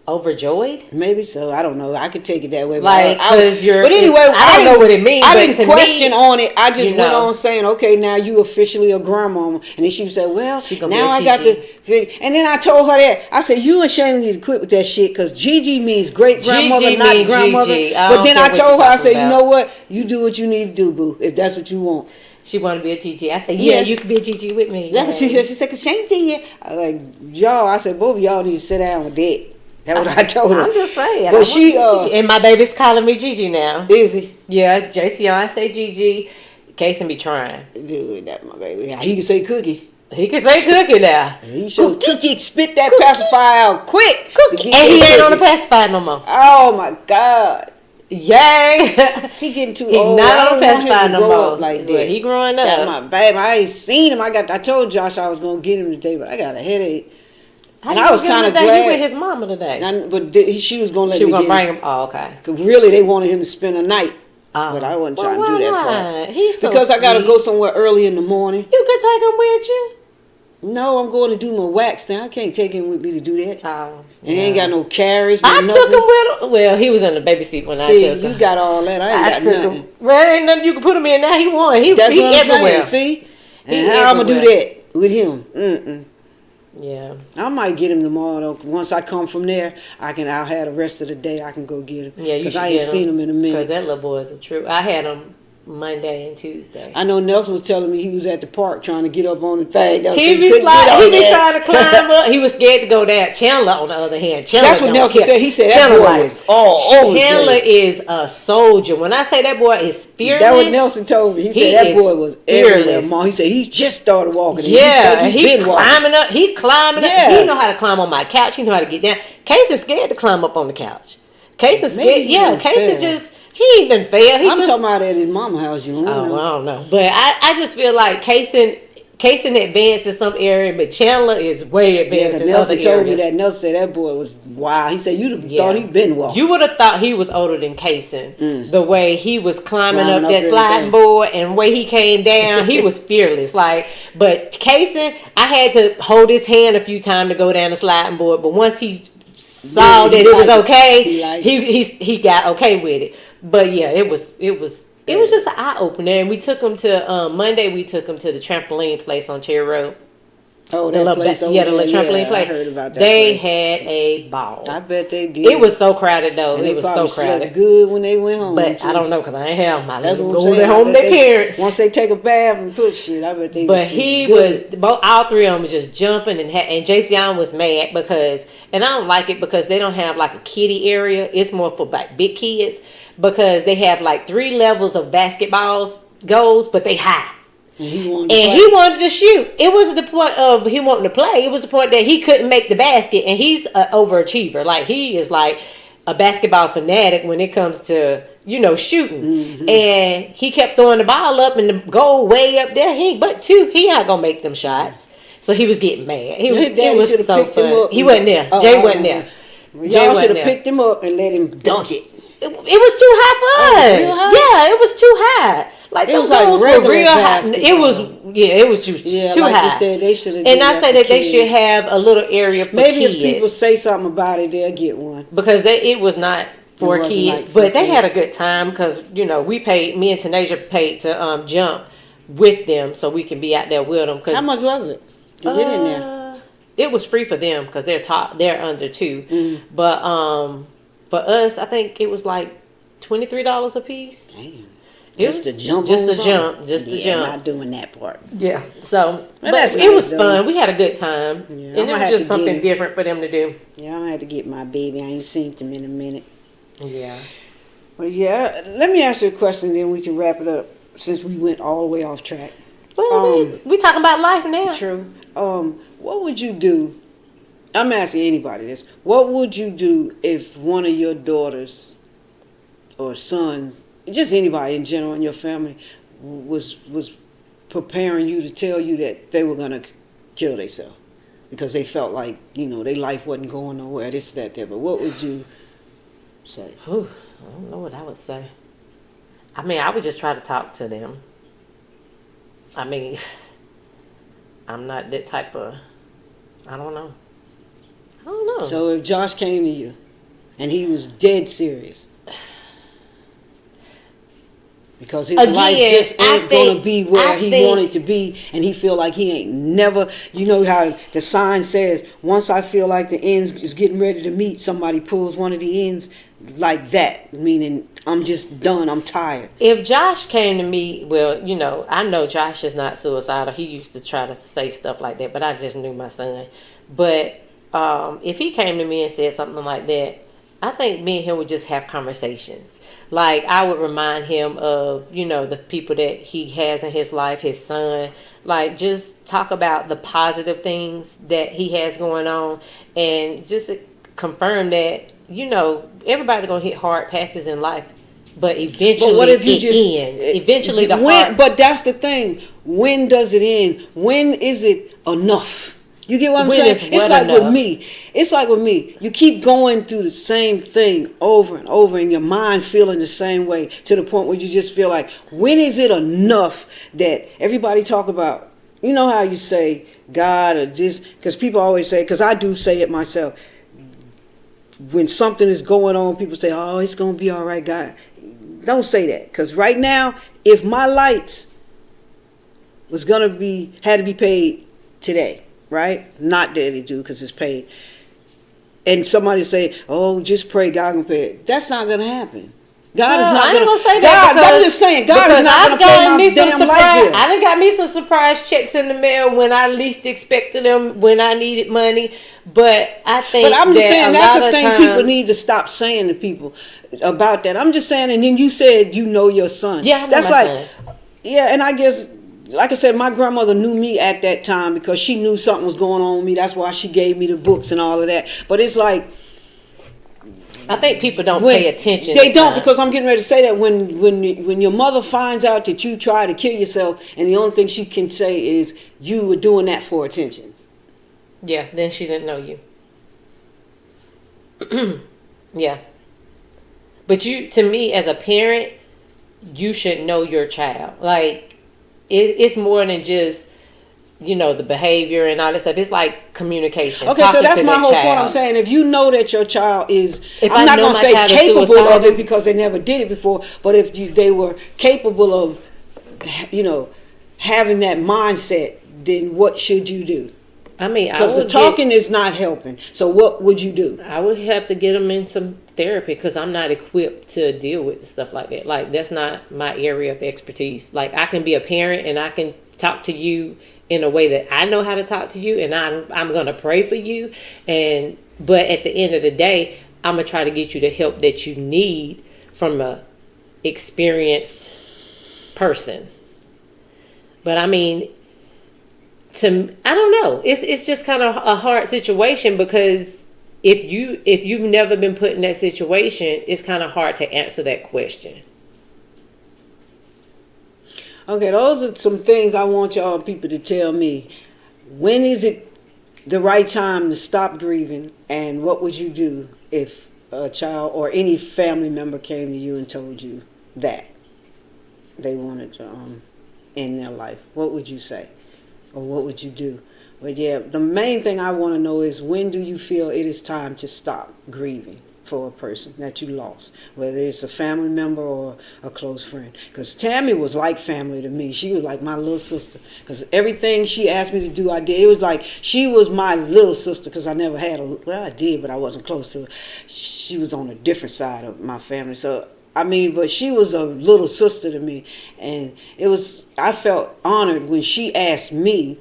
overjoyed. Maybe so. I don't know. I could take it that way. Like, but you're. But anyway, I don't know what it means. I but didn't to question me, on it. I just you went know. on saying, "Okay, now you officially a grandmama." And then she said, "Well, She gonna be now a I got to." Gigi. And then I told her that I said, "You and Shane need to quit with that shit because Gigi means great grandmother, Gigi not mean grandmother." Gigi. I But don't then care I what told you're her, I talking said, "You about. know what? You do what you need to do, boo. If that's what you want." She want to be a Gigi. I said, yeah, Yeah. you can be a Gigi with me. That's what she said. She said, "Cause Shane did." I was like, y'all. I said, both of y'all need to sit down with that. That's what I told her. I'm just saying. But she, Gigi. And my baby's calling me Gigi now. is he? Yeah, JCO, I say Gigi. Kason be trying. Dude, that's my baby. He can say Cookie. He can say Cookie now. He shows Cookie spit that pacifier out quick. Cookie. And he ain't on the pacifier no more. Oh my God. Yay. He getting too He old. not I on don't the want him pacifier to no grow more. up like But that. he growing That's up. my baby. I ain't seen him. I told Josh I was gonna get him today, but I got a headache. And I was kind of He glad. with his mama today. She was gonna let She me was gonna get bring him. him. Oh, okay. 'Cause really, they wanted him to spend a night, Oh. but I wasn't Well, trying to why do that part. not? He's so Because I gotta sweet. go somewhere early in the morning. You could take him with you. No, I'm going to do my wax thing. I can't take him with me to do that. Oh. And he ain't got no carriage. I no took nothing. him with him. Well, he was in the baby seat when I See, took him. you got all that. I ain't got took nothing. him. Well, ain't nothing you can put him in now. He won. He That's what I'm everywhere. saying. See? He And how I'm going to do everywhere. that with him? Mm-mm. Yeah. I might get him tomorrow, though. Once I come from there, I'll have the rest of the day. I can go get him. Yeah, you Because should I ain't get seen him in a Because minute. that little boy is a true. I had him Monday and Tuesday. I know Nelson was telling me he was at the park trying to get up on the thing. Nelson, He be couldn't get on He be there. trying to climb up. He was scared to go down. Chandler, on the other hand, Chandler That's what don't Nelson care. said. He said that Chandler boy like, was all over the Chandler place. is a soldier. When I say that boy is fearless, That's what Nelson told me. He said that is boy was everywhere, fearless. Mom. He said he just started walking. Yeah, He's he been walking. climbing up. He climbing Yeah. up. He know how to climb on my couch. He know how to get down. Case is scared to climb up on the couch. Case is Maybe scared. he Yeah, done Case fell. is just he ain't been fail. He I'm just. talking about at his mama house. You Oh, know. I don't know, but I just feel like Case advanced in some area, but Chandler is way Yeah, advanced 'cause in Nelson other told areas. me that. Nelson said that boy was wild. He said you'd have Yeah. thought he'd been walking. You would have thought he was older than Kaysen. The way he was climbing up that everything. sliding board and the way he came down, he was fearless. But Kaysen, I had to hold his hand a few times to go down the sliding board. But once he saw that it was okay, He liked he got okay with it. But yeah, it was just an eye opener. And we took him to Monday. We took him to the trampoline place on Cherry Road. Oh, The that little place over the little there. trampoline Yeah, place. I heard about that They place. had a ball. I bet they did. It was so crowded though. And It they was so probably slept crowded. good when they went home. But too. I don't know because I ain't have my That's little what I'm go saying. home I to bet their they- parents. Once they take a bath and put shit, I bet they. But was he good. was all three of them was just jumping and Jason was mad because, and I don't like it because they don't have like a kiddie area. It's more for like big kids because they have like 3 levels of basketballs goals, but they high. And he wanted And he wanted to shoot. It wasn't the point of he wanting to play. It was the point that he couldn't make the basket, and he's an overachiever. Like he is like a basketball fanatic when it comes to shooting. Mm-hmm. And he kept throwing the ball up and the goal way up there. He not gonna make them shots. So he was getting mad. His daddy It was should've so picked him fun. up. He wasn't there. Oh, Jay oh, wasn't oh. there. Jay Y'all wasn't should have there. picked him up and let him dunk it. It was too high for us. real high? Yeah, it was too high. Like It those was like goals were regular real high. basketball. It was too Yeah, too like high. you said, they should have. And I say that they should have a little area for Maybe kids if people say something about it, they'll get one. because it was not for It wasn't kids, like for but they kids. had a good time because me and Tanasia paid to jump with them so we can be out there with them. How much was it to get in there? It was free for them because they're under 2, Mm. but for us, I think it was like $23 a piece. Damn. It Just was to jump. just on to something? jump, just to Yeah, jump. not doing that part. Yeah. So, but that's it was nice, fun. though. We had a good time, Yeah, and I'ma it was have just to something get- different for them to do. Yeah, I'm gonna have to get my baby. I ain't seen him in a minute. Yeah. But yeah, let me ask you a question, then we can wrap it up. Since we went all the way off track. Well, we talking about life now. True. What would you do? I'm asking anybody this. What would you do if one of your daughters or son, just anybody in general in your family, was preparing you to tell you that they were gonna kill themselves because they felt like their life wasn't going nowhere, this, that, that. But what would you say? Whew, I don't know what I would say. I mean, I would just try to talk to them. I mean, I'm not that type of. I don't know. So if Josh came to you and he was dead serious because his Again, life just I ain't gonna think- be where I he think- wanted to be, and he feel like he ain't never. You know how the sign says, once I feel like the ends is getting ready to meet, somebody pulls one of the ends, like that, meaning I'm just done, I'm tired. If Josh came to me, well, I know Josh is not suicidal. He used to try to say stuff like that, but I just knew my son. But if he came to me and said something like that, I think me and him would just have conversations. Like, I would remind him of, the people that he has in his life, his son. Like, just talk about the positive things that he has going on and just confirm that, everybody going to hit hard patches in life. But eventually But what if you it just ends. Eventually the when, heart... But that's the thing. When does it end? When is it enough? You get what I'm When saying? is It's what like with enough? me. It's like with me. You keep going through the same thing over and over, and your mind feeling the same way to the point where you just feel like, when is it enough that everybody talk about? You know how you say God or this? Because people always say, because I do say it myself. When something is going on, people say, "Oh, it's gonna be all right, God." Don't say that, because right now, if my lights was had to be paid today, right? Not that it do, because it's paid. And somebody say, "Oh, just pray God gonna pay it." That's not gonna happen. God is not I ain't gonna say God, that because, I'm just saying, God is not gonna pay my damn light bill. I done got me some surprise checks in the mail when I least expected them, when I needed money. But I think But I'm just saying, that's the thing people times- need to stop saying to people about that. I'm just saying, and then you said you know your son. Yeah, I know that's my like, son. yeah, and I guess, like I said, my grandmother knew me at that time because she knew something was going on with me. That's why she gave me the books and all of that. But it's like, I think people don't when- pay attention. They at don't, times. because I'm getting ready to say that when your mother finds out that you try to kill yourself, and the only thing she can say is you were doing that for attention. Yeah, then she didn't know you. Yeah. But to me, as a parent, you should know your child. Like, it's more than just the behavior and all that stuff. It's like communication. Okay, so that's my whole child. point. I'm saying if you know that your child is, If I'm I not know going to my say child is capable of suicidal, it because they never did it before, but if they were capable of, having that mindset, then what should you do? I mean, Because the talking is not helping. So what would you do? I would have to get them in some therapy because I'm not equipped to deal with stuff like that. Like, that's not my area of expertise. Like, I can be a parent and I can talk to you in a way that I know how to talk to you, and I'm going to pray for you. But at the end of the day, I'm going to try to get you the help that you need from a experienced person. But I mean, I don't know. It's just kind of a hard situation because if you've never been put in that situation, it's kind of hard to answer that question. Okay, those are some things I want y'all people to tell me. When is it the right time to stop grieving, and what would you do if a child or any family member came to you and told you that they wanted to end their life? What would you say? Or what would you do? But yeah, the main thing I want to know is, when do you feel it is time to stop grieving for a person that you lost, whether it's a family member or a close friend? Because Tammy was like family to me. She was like my little sister, because everything she asked me to do, I did. It was like she was my little sister, because I never had I did, but I wasn't close to her. She was on a different side of my family. So but she was a little sister to me, and I felt honored when she asked me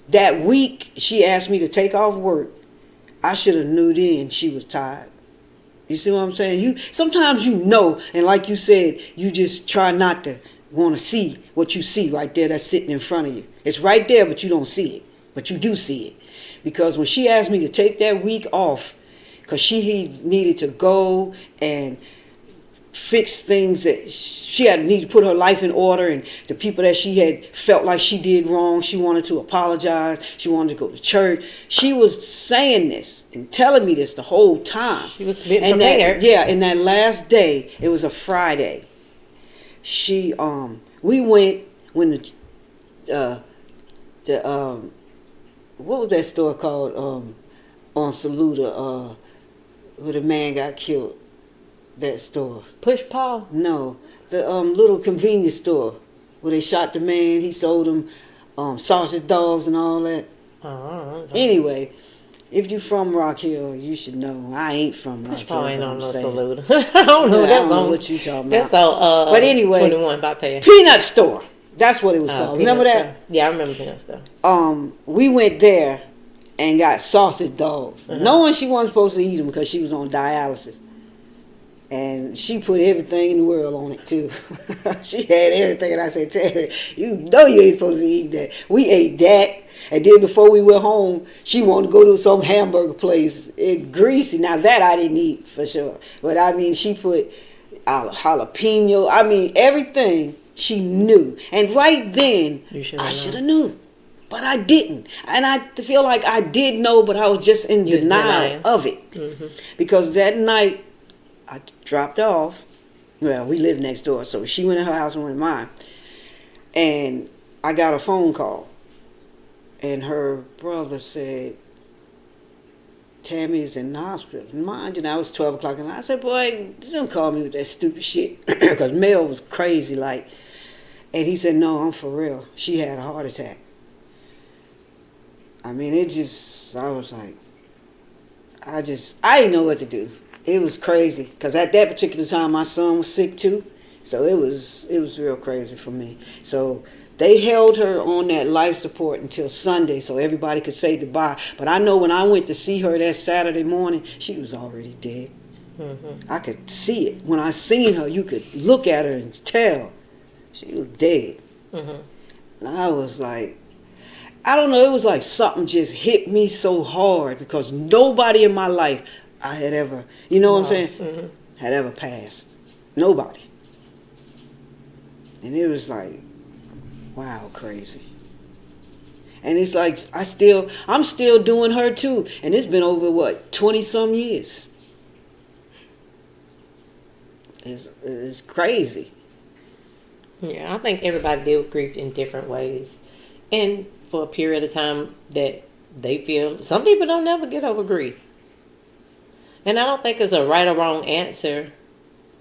that week. She asked me to take off work. I should have knew then she was tired. You see what I'm saying? Sometimes and like you said, you just try not to want to see what you see right there that's sitting in front of you. It's right there, but you don't see it. But you do see it. Because when she asked me to take that week off, because she needed to go and fix things that she had need to put her life in order, and the people that she had felt like she did wrong, she wanted to apologize, she wanted to go to church. She was saying this and telling me this the whole time. She was being prepared. And that last day, it was a Friday, we went when the what was that store called on Saluda, where the man got killed? That store. Push Paul? No, the little convenience store where they shot the man. He sold them sausage dogs and all that. Anyway, if you from Rock Hill, you should know. I ain't from Rock Push Paul Hill. Ain't on no Saluda. I don't know. I don't know what you talking about. That's all. But anyway, 21 bypass. Peanut Store. That's what it was called. Remember that? Store. Yeah, I remember Peanut Store. We went there and got sausage dogs, knowing she wasn't supposed to eat them because she was on dialysis. And she put everything in the world on it, too. She had everything. And I said, Terry, you know you ain't supposed to eat that. We ate that. And then before we went home, she wanted to go to some hamburger place. It greasy. Now, that I didn't eat, for sure. But, she put jalapeno. Everything she knew. And right then, I should have known. But I didn't. And I feel like I did know, but I was just in denial of it. Mm-hmm. Because that night, I dropped off. Well, we lived next door, so she went in her house and went in mine. And I got a phone call. And her brother said, Tammy is in the hospital. Mind you, now it was 12 o'clock, and I said, boy, don't call me with that stupid shit. Because Mel was crazy, like. And he said, no, I'm for real. She had a heart attack. I was like, I didn't know what to do. It was crazy, because at that particular time, my son was sick too. So it was real crazy for me. So they held her on that life support until Sunday so everybody could say goodbye. But I know when I went to see her that Saturday morning, she was already dead. Mm-hmm. I could see it. When I seen her, you could look at her and tell she was dead. Mm-hmm. And I was like, I don't know, it was like something just hit me so hard, because nobody in my life I had ever, you know what I'm saying, had ever passed. Nobody. And it was like, wow, crazy. And it's like, I'm still doing her too. And it's been over, 20-some years. It's crazy. Yeah, I think everybody deals with grief in different ways. And for a period of time that they feel. Some people don't never get over grief. And I don't think there's a right or wrong answer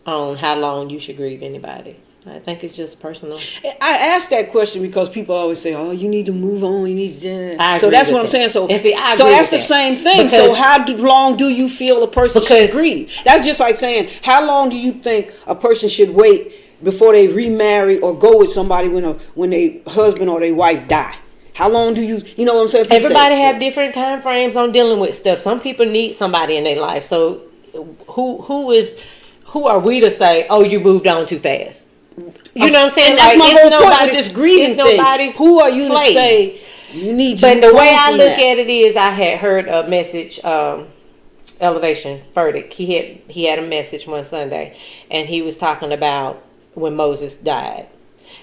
on how long you should grieve anybody. I think it's just personal. I asked that question because people always say, "Oh, you need to move on. You need to." I So agree that's with what I'm that. saying. So, And see, I so agree that's the with that. same thing. Because- So how long do you feel a person should Because- grieve? That's just like saying, how long do you think a person should wait before they remarry or go with somebody when their husband or their wife die? How long do you know what I'm saying? People Everybody say, have different time frames on dealing with stuff. Some people need somebody in their life. So who are we to say, oh, you moved on too fast? You know what I'm saying? And that's Like, my it's whole point with nobody's- this grieving it's thing. nobody's Who are you place. to say you need to? But the move way on I from look that? at it is, I had heard a message, Elevation Verdict. He had a message one Sunday, and he was talking about when Moses died.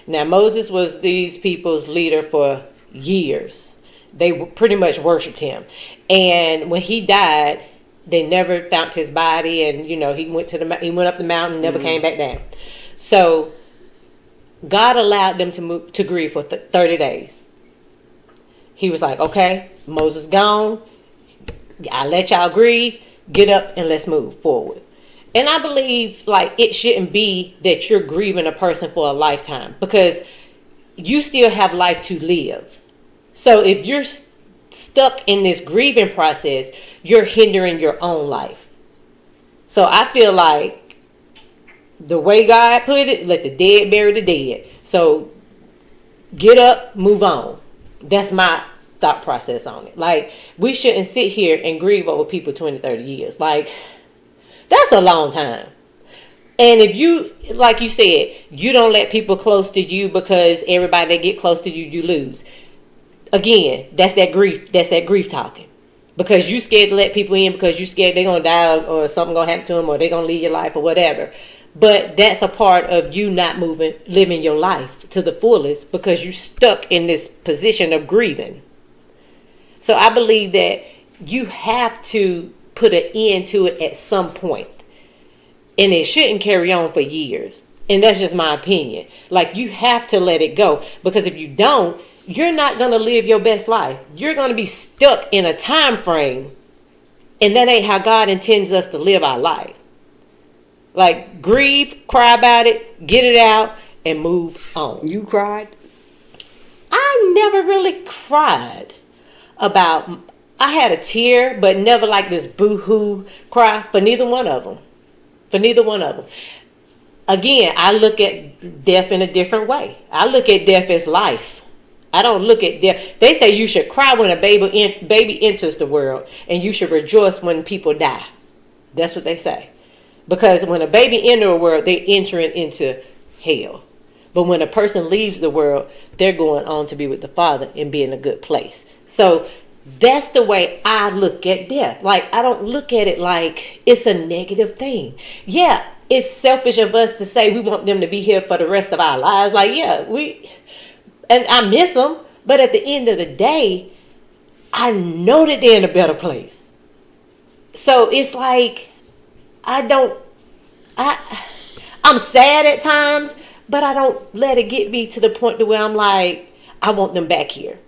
Now Moses was these people's leader for years. They pretty much worshipped him, and when he died, they never found his body, and he went up the mountain, never came back down. So God allowed them to grieve for 30 days. He was like, okay, Moses gone. I let y'all grieve. Get up and let's move forward. And I believe like it shouldn't be that you're grieving a person for a lifetime, because you still have life to live. So if you're stuck in this grieving process, you're hindering your own life. So I feel like the way God put it, let the dead bury the dead. So get up, move on. That's my thought process on it. Like, we shouldn't sit here and grieve over people 20, 30 years. Like, that's a long time. And if you, like you said, you don't let people close to you, because everybody that get close to you, you lose. Again, that's that grief talking. Because you scared to let people in, because you scared they're going to die, or something going to happen to them, or they're going to leave your life, or whatever. But that's a part of you not living your life to the fullest, because you're stuck in this position of grieving. So I believe that you have to put an end to it at some point. And it shouldn't carry on for years. And that's just my opinion. Like, you have to let it go. Because if you don't, you're not going to live your best life. You're going to be stuck in a time frame. And that ain't how God intends us to live our life. Like, grieve, cry about it, get it out, and move on. You cried? I never really cried about... I had a tear, but never like this boo-hoo cry for neither one of them. Again, I look at death in a different way. I look at death as life. I don't look at death. They say you should cry when a baby enters the world, and you should rejoice when people die. That's what they say. Because when a baby enters the world, they're entering into hell. But when a person leaves the world, they're going on to be with the Father and be in a good place. So that's the way I look at death. Like, I don't look at it like it's a negative thing. Yeah, it's selfish of us to say we want them to be here for the rest of our lives. Like, yeah, and I miss them. But at the end of the day, I know that they're in a better place. So it's like, I'm sad at times, but I don't let it get me to the point to where I'm like, I want them back here.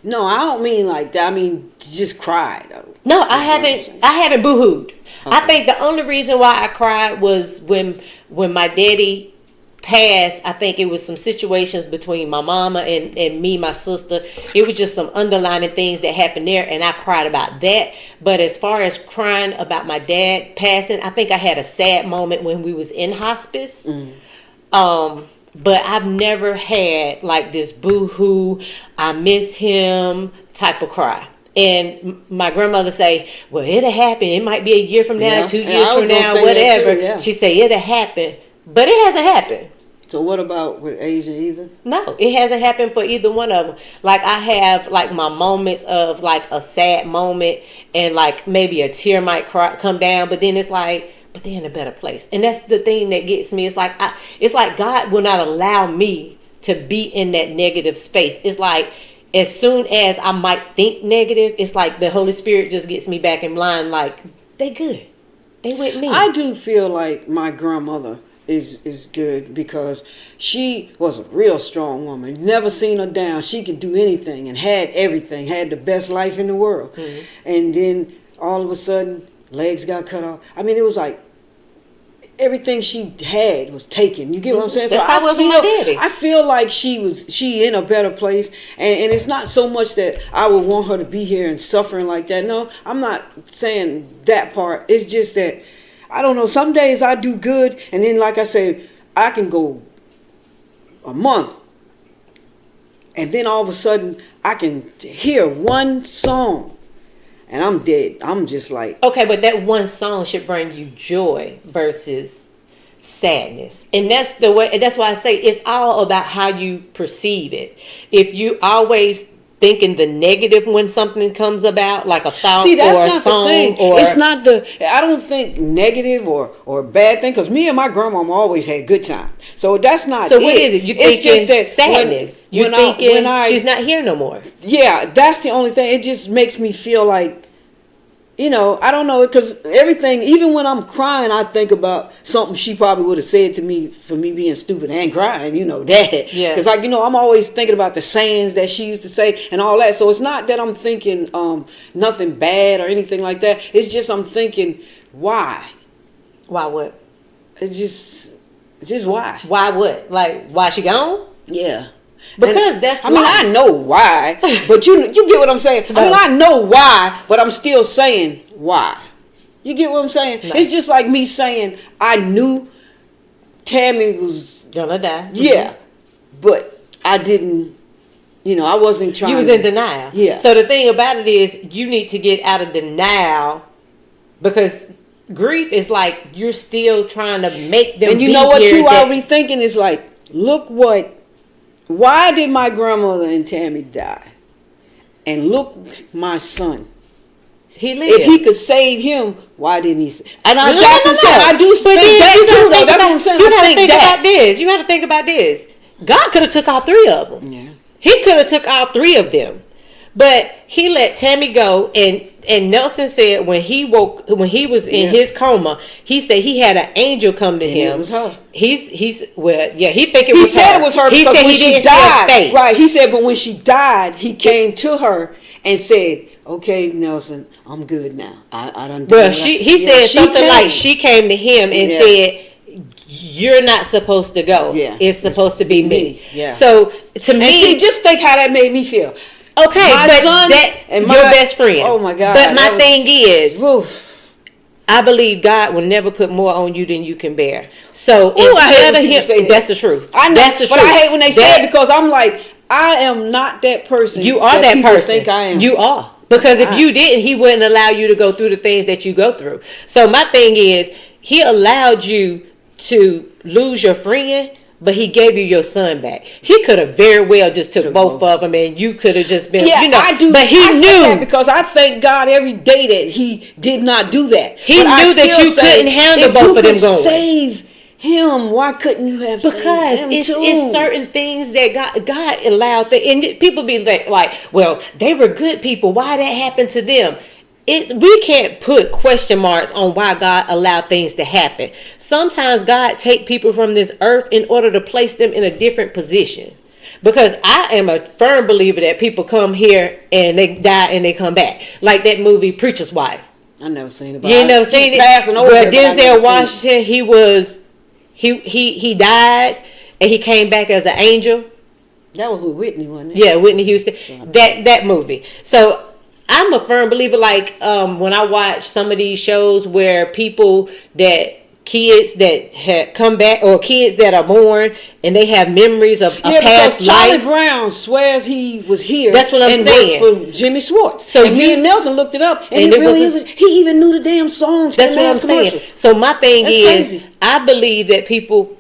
No, I don't mean like that. I mean, just cry though. No, I haven't boo-hooed. Okay. I think the only reason why I cried was when my daddy passed. I think it was some situations between my mama and me, my sister. It was just some underlying things that happened there, and I cried about that. But as far as crying about my dad passing, I think I had a sad moment when we was in hospice. But I've never had like this boo-hoo, I miss him type of cry. And my grandmother say, well, it'll happen. It might be a year from now, 2 years from now, whatever. Too, yeah. She say it'll happen. But it hasn't happened. So what about with Asia either? No, it hasn't happened for either one of them. Like, I have like my moments of like a sad moment, and like maybe a tear might come down, but then it's like, but they're in a better place. And that's the thing that gets me. It's like God will not allow me to be in that negative space. It's like, as soon as I might think negative, it's like the Holy Spirit just gets me back in line. Like, they good. They with me. I do feel like my grandmother is good because she was a real strong woman. Never seen her down. She could do anything and had everything. Had the best life in the world. Mm-hmm. And then all of a sudden, legs got cut off. I mean, it was like everything she had was taken. You get what I'm saying? That's how it was with my daddy. I feel like she in a better place, and it's not so much that I would want her to be here and suffering like that. No, I'm not saying that part. It's just that I don't know. Some days I do good, and then like I say, I can go a month, and then all of a sudden I can hear one song. And I'm dead. I'm just like... Okay, but that one song should bring you joy versus sadness. And that's the way. That's why I say it's all about how you perceive it. If you always thinking the negative when something comes about, like a thought or a song. The thing. It's not the... I don't think negative or bad thing, because me and my grandmama always had good time. So that's not So what is it? You it's thinking just that sadness. You thinking she's not here no more. Yeah, that's the only thing. It just makes me feel like, you know, I don't know, because everything, even when I'm crying, I think about something she probably would have said to me for me being stupid and crying, you know, that. Yeah. Because, like, you know, I'm always thinking about the sayings that she used to say and all that. So it's not that I'm thinking nothing bad or anything like that. It's just I'm thinking, why? Why what? It's just why? Why what? Like, why she gone? Yeah. Because that's I mean, I know why, but you get what I'm saying. No. I mean, I know why, but I'm still saying why. You get what I'm saying? No. It's just like me saying I knew Tammy was gonna die. Yeah, but I didn't. You know, I wasn't trying. You was in denial. Yeah. So the thing about it is, you need to get out of denial, because grief is like you're still trying to make them. And you know what you all be thinking is like, look what. Why did my grandmother and Tammy die? And look, my son. He lived. If he could save him, why didn't he? And that's what I'm saying. I do think that too, though. That's what I'm saying. You got to think about this. You got to think about this. God could have took all three of them. Yeah. He could have took all three of them, but he let Tammy go. And Nelson said when he was in his coma, he said he had an angel come to him. It was her. He think it was her. He said it was her because when she died, right? He said, but when she died, he came to her and said, "Okay, Nelson, I'm good now. I done." Well, he said something like she came to him and said, "You're not supposed to go. Yeah, it's supposed to be me." Yeah. So to me, and see, just think how that made me feel. Okay, my but son that and your best friend. Oh my God! But my thing is, oof. I believe God will never put more on you than you can bear. So instead of him, say that's the truth. I know, that's the but truth. I hate when they say it, because I'm like, I am not that person. You are that people person. Think I am. You are, because if you didn't, He wouldn't allow you to go through the things that you go through. So my thing is, He allowed you to lose your friend, but He gave you your son back. He could have very well just took both of them, and you could have just been, I do. But He I knew say that because I thank God every day that He did not do that. He knew that you couldn't handle both of them going. Save him. Why couldn't you have? Because saved him it's certain things that God allowed. And people be like, well, they were good people. Why that happened to them? We can't put question marks on why God allowed things to happen. Sometimes God take people from this earth in order to place them in a different position. Because I am a firm believer that people come here and they die and they come back. Like that movie Preacher's Wife. I never seen it. You ain't never seen it? Passing over but Denzel Washington, he died and he came back as an angel. That was with Whitney, wasn't it? Yeah, Whitney Houston. That movie. So I'm a firm believer, like when I watch some of these shows where kids that had come back, or kids that are born and they have memories of a past because Charlie life. Brown swears he was here. That's what I'm saying. Worked for Jimmy Swartz. So me and Nelson looked it up, and it really is. He even knew the damn songs. That's what I'm saying. So my thing is, I believe that people,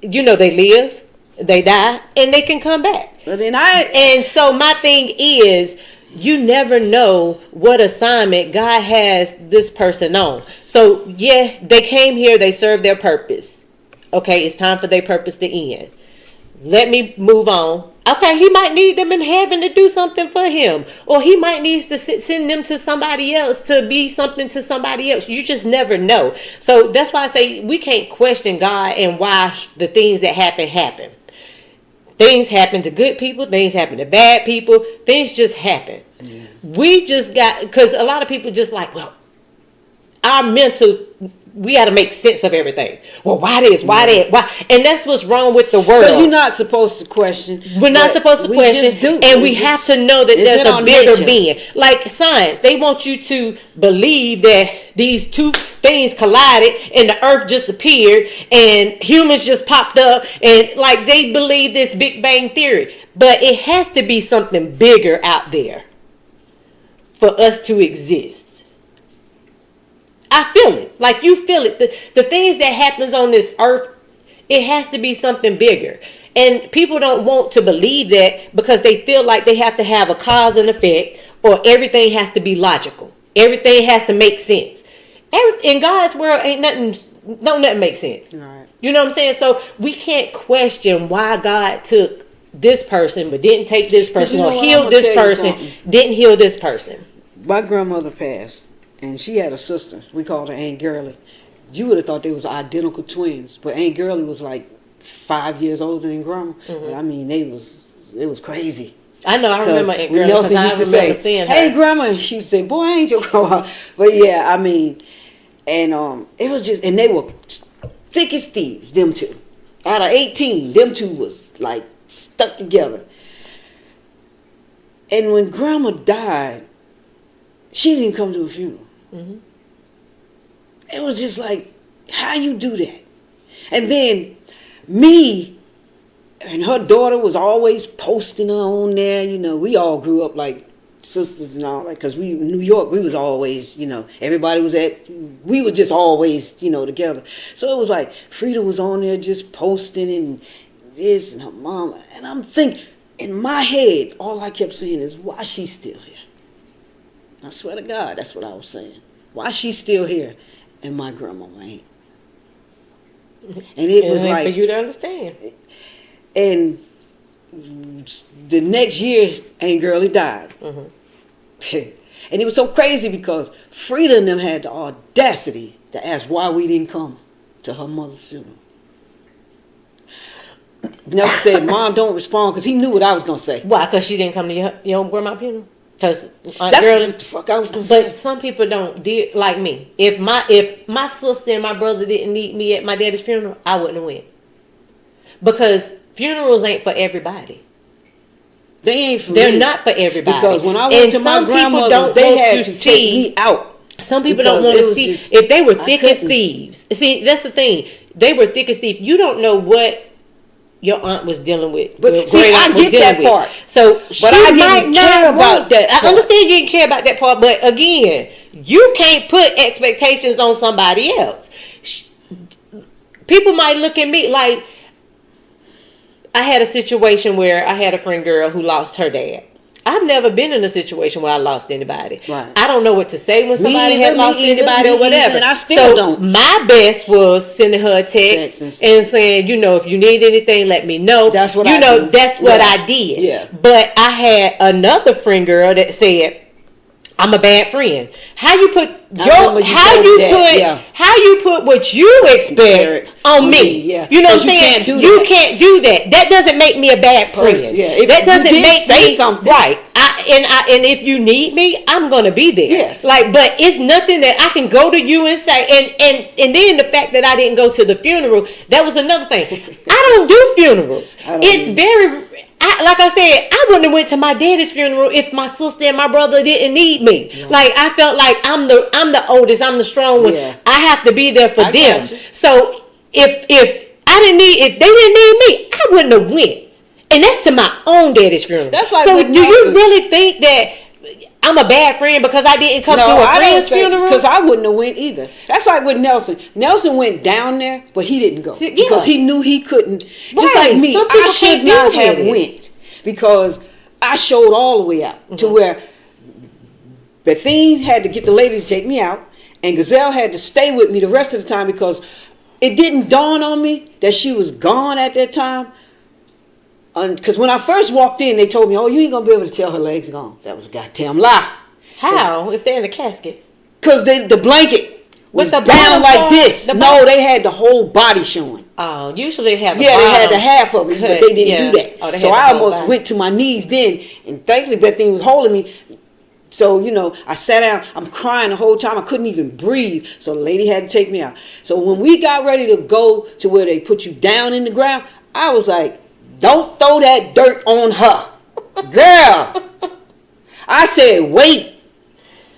they live, they die, and they can come back. And so my thing is, you never know what assignment God has this person on. So, they came here, they served their purpose. Okay, it's time for their purpose to end. Let me move on. Okay, he might need them in heaven to do something for him, or he might need to send them to somebody else to be something to somebody else. You just never know. So that's why I say we can't question God and why the things that happen. Things happen to good people, things happen to bad people, things just happen. Yeah. We just got, because a lot of people just like, well, our mental, we got to make sense of everything. Well, why this? Why that? Why? And that's what's wrong with the world. Because you're not supposed to question. We're not supposed to question. And we have to know that there's a bigger being. Like science, they want you to believe that these two things collided and the earth just appeared and humans just popped up. And like they believe this Big Bang Theory. But it has to be something bigger out there for us to exist. I feel it. Like you feel it. The things that happens on this earth, it has to be something bigger. And people don't want to believe that because they feel like they have to have a cause and effect, or everything has to be logical. Everything has to make sense. In God's world, ain't nothing makes sense. Right. You know what I'm saying? So we can't question why God took this person but didn't take this person, or healed this person, didn't heal this person. My grandmother passed. And she had a sister. We called her Aunt Girlie. You would have thought they was identical twins. But Aunt Girlie was like 5 years older than Grandma. Mm-hmm. But I mean, it was crazy. I know, I remember Aunt Girlie. Nelson used to say, hey, Grandma. And she'd say, boy, ain't your grandma. But yeah, I mean, and it was just, and they were thick as thieves, them two. Out of 18, them two was like stuck together. And when Grandma died, she didn't come to a funeral. Mm-hmm. It was just like, how you do that? And then me and her daughter was always posting her on there. You know, we all grew up like sisters and all that, because we in New York, we was always, you know, everybody was we were just always, you know, together. So it was like Frida was on there just posting and this and her mom. And I'm thinking, in my head, all I kept saying is, why she's still here? I swear to God, that's what I was saying. Why she's still here and my grandmama ain't? And it was like, for you to understand. And the next year, Aunt Girlie died. Mm-hmm. And it was so crazy because Frida and them had the audacity to ask why we didn't come to her mother's funeral. Nelson said, Mom, don't respond, because he knew what I was going to say. Why? Because she didn't come to your grandma's funeral? Because that's what the fuck I was gonna say. But some people don't do like me. If my sister and my brother didn't need me at my daddy's funeral, I wouldn't have went. Because funerals ain't for everybody. They're not for everybody. Because when I went to my grandmother's, they had to take me out. Some people don't want to see. If they were thick as thieves. See, that's the thing. They were thick as thieves. You don't know what your aunt was dealing with. But see, I get that part. So but I didn't care about that part. I understand you didn't care about that part, but again, you can't put expectations on somebody else. People might look at me like, I had a situation where I had a friend girl who lost her dad. I've never been in a situation where I lost anybody. Right. I don't know what to say when somebody had lost anybody or whatever. And I still don't. My best was sending her a text and saying, you know, if you need anything, let me know. That's what that's what I did. Yeah. But I had another friend girl that said, I'm a bad friend. How you put what you expect on me? Yeah. You know what I'm saying? You can't do that. That doesn't make me a bad friend. Yeah. That doesn't make say me something. Right. And if you need me, I'm gonna be there. Yeah. Like, but it's nothing that I can go to you and say. And then the fact that I didn't go to the funeral, that was another thing. I don't do funerals. It's very. Like I said, I wouldn't have went to my daddy's funeral if my sister and my brother didn't need me. Yeah. Like, I felt like I'm the oldest, I'm the strong one. Yeah. I have to be there for them. So if they didn't need me, I wouldn't have went. And that's to my own daddy's funeral. That's like, so do you really think that I'm a bad friend because I didn't come to a friend's funeral? Because I wouldn't have went either. That's like with Nelson. Nelson went down there, but he didn't go because he knew he couldn't. Just like me, I should not have went because I showed all the way out to where Bethine had to get the lady to take me out, and Gazelle had to stay with me the rest of the time because it didn't dawn on me that she was gone at that time Because when I first walked in, they told me, "Oh, you ain't gonna be able to tell her legs gone." That was a goddamn lie. How? If they're in a casket? Because the blanket was the down bottom like part- this. the No, bottom- they had the whole body showing. Oh, usually they have. Yeah, they had the bottom half of it, but cut. they didn't Yeah. do that. Oh, they So had the I whole almost body. went to my knees then, and thankfully that thing was holding me. So, I sat down. I'm crying the whole time. I couldn't even breathe. So the lady had to take me out. So when we got ready to go to where they put you down in the ground, I was like, don't throw that dirt on her. Girl. I said, wait.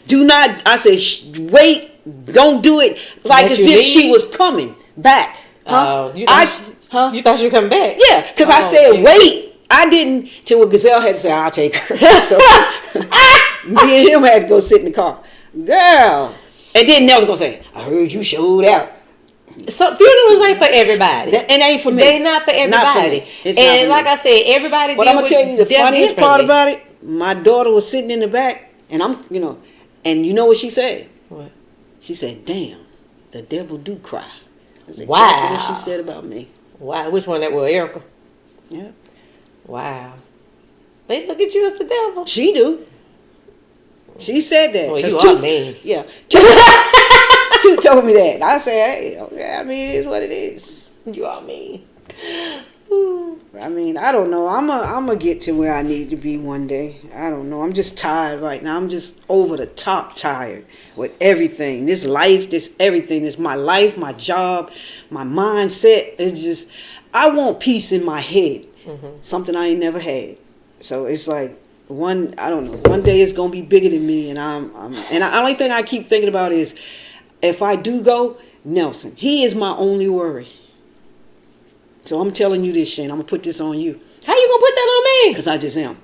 Do not. I said, wait. Don't do it. Like Let as you if leave? she was coming back. Huh? You thought, Huh? you thought she'd come back? Yeah, because I Oh, said, geez. wait. I didn't, till a Gazelle had to say, I'll take her. So me and him had to go sit in the car. Girl. And then Nels going to say, I heard you showed out. So funerals ain't for everybody. It ain't for me. They not for everybody. Not for me. It's not And for like me. I said, everybody. But deal I'm going to with tell you the death funniest part differently. about it. My daughter was sitting in the back, and and you know what she said? What? She said, damn, the devil do cry. That's exactly Wow. what she said about me. Wow, which one that was? Erica. Yeah. Wow. They look at you as the devil. She do. She said that. Well, 'Cause you two- are mean. Yeah. Two told me that. I said, hey, okay, I mean, it is what it is. You are mean. I mean, I don't know. I'm a get to where I need to be one day. I don't know. I'm just tired right now. I'm just over the top tired with everything. This life, this everything. This my life, my job, my mindset. It's just, I want peace in my head. Something I ain't never had. So it's like I don't know. One day it's gonna be bigger than me, and the only thing I keep thinking about is if I do go, Nelson. He is my only worry. So I'm telling you this, Shane. I'm gonna put this on you. How you gonna put that on me? Because I just am.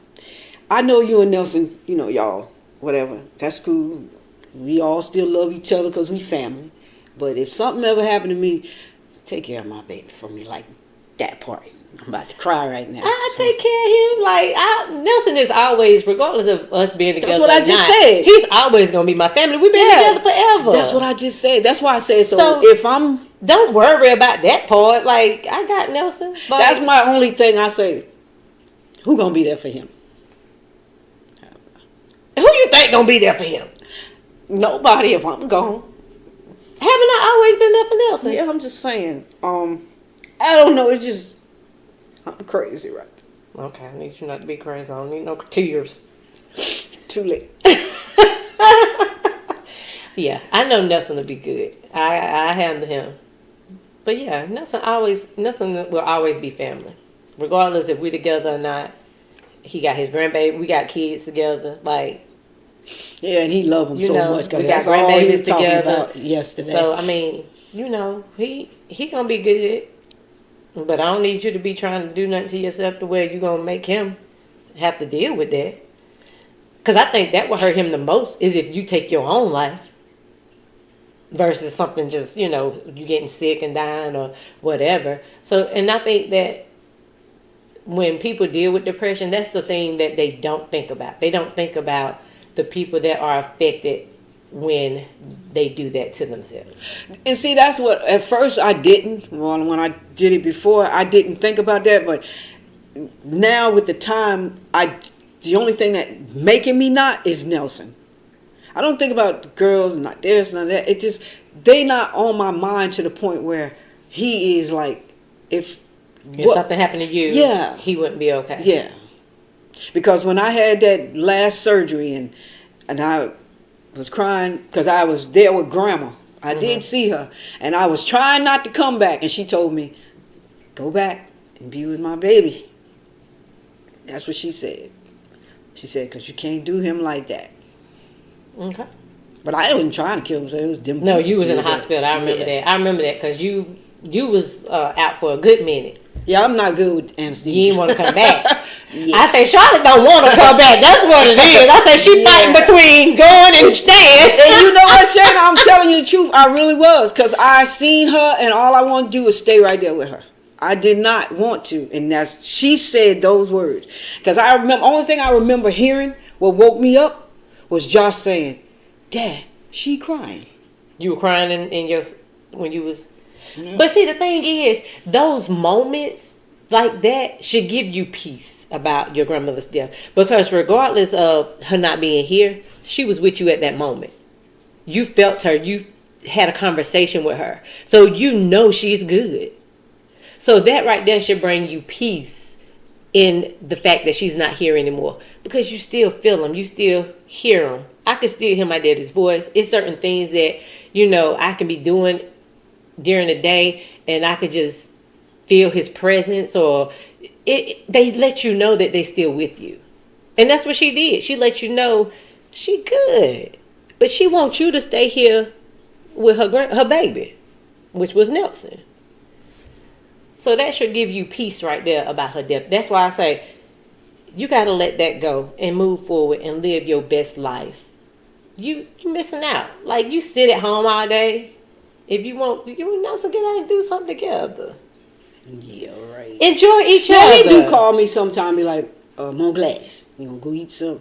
I know you and Nelson, y'all, whatever. That's cool. We all still love each other because we family. But if something ever happened to me, take care of my baby for me, like that part. I'm about to cry right now. I take care of him. Like Nelson is always, regardless of us being together. what I or just not, said. He's always gonna be my family. We've been together forever. That's what I just said. That's why I said so. So- If I'm, Don't worry about that part. Like I got Nelson. Like, that's my only thing I say. Who gonna be there for him? Who you think gonna be there for him? Nobody. If I'm gone. Haven't I always been there for Nelson? Yeah, I'm just saying. I don't know. It's just I'm crazy right now. Okay, I need you not to be crazy. I don't need no tears. Too late. Yeah, I know Nelson will be good. I handle him. But yeah, Nelson will always be family. Regardless if we're together or not. He got his grandbaby. We got kids together. Like, Yeah, and he loved him You so know, much because we got that's all he was grandbabies talking together. about yesterday. so, I mean, he gonna be good. But I don't need you to be trying to do nothing to yourself to where you're gonna make him have to deal with that. Because I think that will hurt him the most is if you take your own life versus something just, you getting sick and dying or whatever. So, and I think that when people deal with depression, that's the thing that they don't think about. They don't think about the people that are affected when they do that to themselves. And see, that's what at first I didn't. Well, when I did it before, I didn't think about that. But now with the time, the only thing that making me not is Nelson. I don't think about the girls, not this, not that. It just they not on my mind to the point where he is like If what- something happened to you, Yeah. he wouldn't be okay. Yeah. Because when I had that last surgery and I was crying because I was there with Grandma. I did see her. And I was trying not to come back. And she told me, go back and be with my baby. That's what she said. She said, because you can't do him like that. Okay. But I wasn't trying to kill him. So it was them. No, you was in the did that. hospital. I remember Yeah. that. I remember that because you was out for a good minute. Yeah, I'm not good with anesthesia. You didn't want to come back. Yeah. I say Charlotte don't want to come back. That's what it is. I say she Yeah. fighting between going and staying. And you know what, Shayna? I'm telling you the truth. I really was. Because I seen her and all I wanted to do was stay right there with her. I did not want to. And she said those words. Because I remember, only thing I remember hearing, what woke me up, was Josh saying, Dad, she crying. You were crying in your when you was. But see, the thing is, those moments like that should give you peace about your grandmother's death. Because regardless of her not being here, she was with you at that moment. You felt her. You had a conversation with her. So you know she's good. So that right there should bring you peace in the fact that she's not here anymore. Because you still feel them. You still hear them. I can still hear my daddy's voice. It's certain things that, I can be doing during the day and I could just feel his presence, or they let you know that they still with you. And that's what she did. She let you know she good. But she wants you to stay here with her baby, which was Nelson. So that should give you peace right there about her death. That's why I say you got to let that go and move forward and live your best life. You missing out. Like, you sit at home all day. If you want, you and Nelson get out and do something together. Yeah, right. Enjoy each Now, other. he do call me sometime, be like, Mon Glace, go eat some.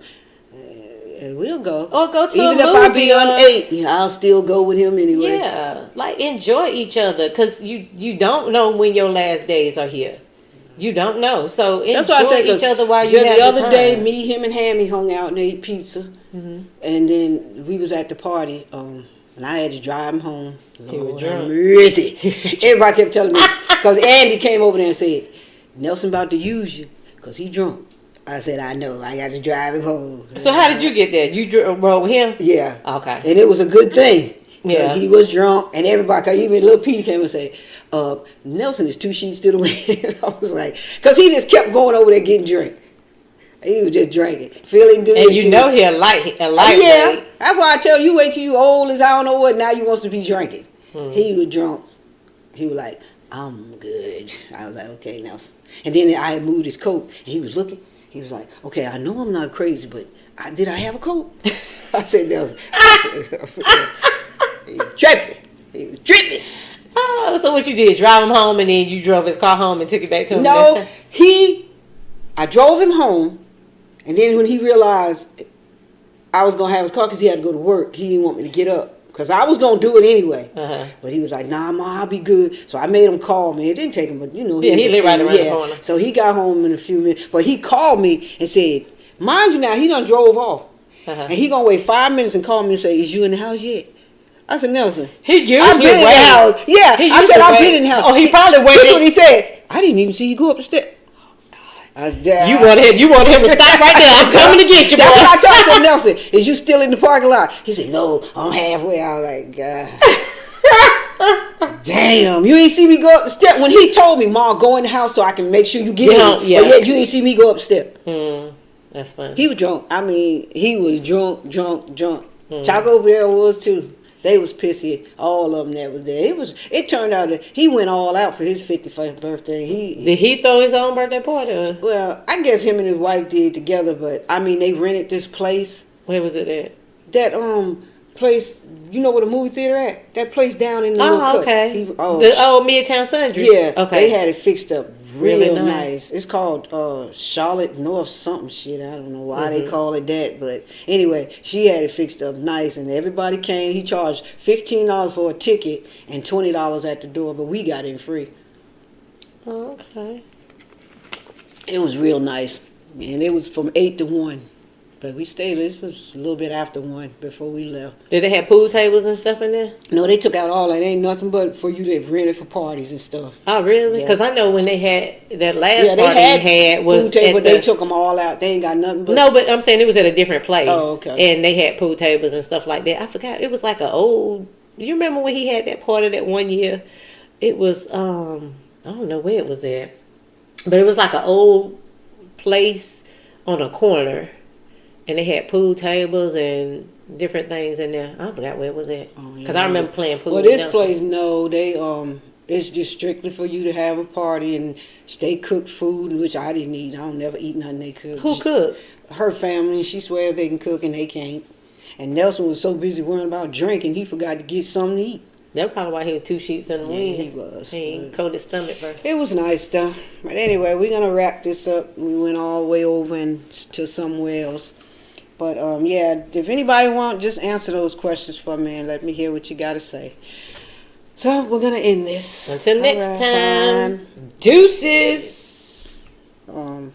And we'll go. Or go to Even a if I movie be or- on 8, I'll still go with him anyway. Yeah, like enjoy each other, because you don't know when your last days are here. You don't know, so enjoy That's why I said, each other while you just have the other time. day, me, him, and Hammy hung out and ate pizza, and then we was at the party, and I had to drive him home. He was Lord drunk. have mercy. Everybody kept telling me, because Andy came over there and said, Nelson about to use you, because he drunk. I said, I know, I got to drive him home. So how did you get there? You rode with him? Yeah. Okay. And it was a good thing. Yeah. Because he was drunk, and everybody, cause even little Peter came and said, Nelson is 2 sheets to the wind. I was like, because he just kept going over there getting drink. He was just drinking, feeling good. And you too. know he a lightweight. Yeah. That's why I tell you, wait till you old as I don't know what, now you wants to be drinking. He was drunk. He was like, I'm good. I was like, okay, Nelson. And then I had moved his coat, and he was looking. He was like, okay, I know I'm not crazy, but did I have a coat? I said, Nelson. He was tripping. He was tripping. Oh, so what you did? Drive him home, and then you drove his car home and took it back to him? No, I drove him home, and then when he realized I was going to have his car because he had to go to work, he didn't want me to get up. Because I was going to do it anyway. Uh-huh. But he was like, nah, Ma, I'll be good. So I made him call me. It didn't take him, but he lived right around the corner. So he got home in a few minutes. But he called me and said, mind you now, he done drove off. Uh-huh. And he going to wait 5 minutes and call me and say, is you in the house yet? I said, Nelson, he usually I've been in the house. Yeah, I said, I've been in the house. Oh, he probably waited. That's what he said. I didn't even see you go up the steps. I was there. You wanted him to stop right there. I'm coming to get you, boy. That's what I told him. I said, Nelson, is you still in the parking lot? He said, no, I'm halfway. I was like, God. Damn, you ain't see me go up the step. When he told me, Ma, go in the house so I can make sure you get in. Yeah. But yet you ain't see me go up the step. That's funny. He was drunk. I mean, he was drunk. Chaco Bear was too. They was pissy, all of them that was there. It turned out that he went all out for his 51st birthday. Did he throw his own birthday party? Or? Well, I guess him and his wife did together, but I mean, they rented this place. Where was it at? That place, you know where the movie theater at? That place down in the little cut. Okay. Midtown Sundry. Yeah. Okay. They had it fixed up real Really nice. It's called Charlotte North something shit. I don't know why they call it that, but anyway, she had it fixed up nice, and everybody came. He charged $15 for a ticket and $20 at the door, but we got in free. Oh, okay. It was real nice, and it was from 8 to 1. But we stayed. This was a little bit after 1 before we left. Did they have pool tables and stuff in there? No, they took out all that. Ain't nothing but for you to rent it for parties and stuff. Oh, really? Yeah. Because I know when they had that last Yeah, party they had was pool table, at but they took them all out. They ain't got nothing but. No, but I'm saying it was at a different place. Oh, okay. And they had pool tables and stuff like that. I forgot. It was like an old. You remember when he had that party that one year? It was I don't know where it was at, but it was like an old place on a corner. And they had pool tables and different things in there. I forgot where it was at. Because I remember playing pool. Well, this place, no, they it's just strictly for you to have a party, and they cook food, which I didn't eat. I don't never eat nothing they cook. Who cooked? Her family. She swears they can cook and they can't. And Nelson was so busy worrying about drinking, he forgot to get something to eat. That's probably why he was 2 sheets in the wind. Yeah, he was. He ain't coated stomach first. It was nice though. But anyway, we're gonna wrap this up. We went all the way over and to somewhere else. But yeah, if anybody want, just answer those questions for me and let me hear what you got to say. So we're gonna end this. Until next time. Deuces. Um,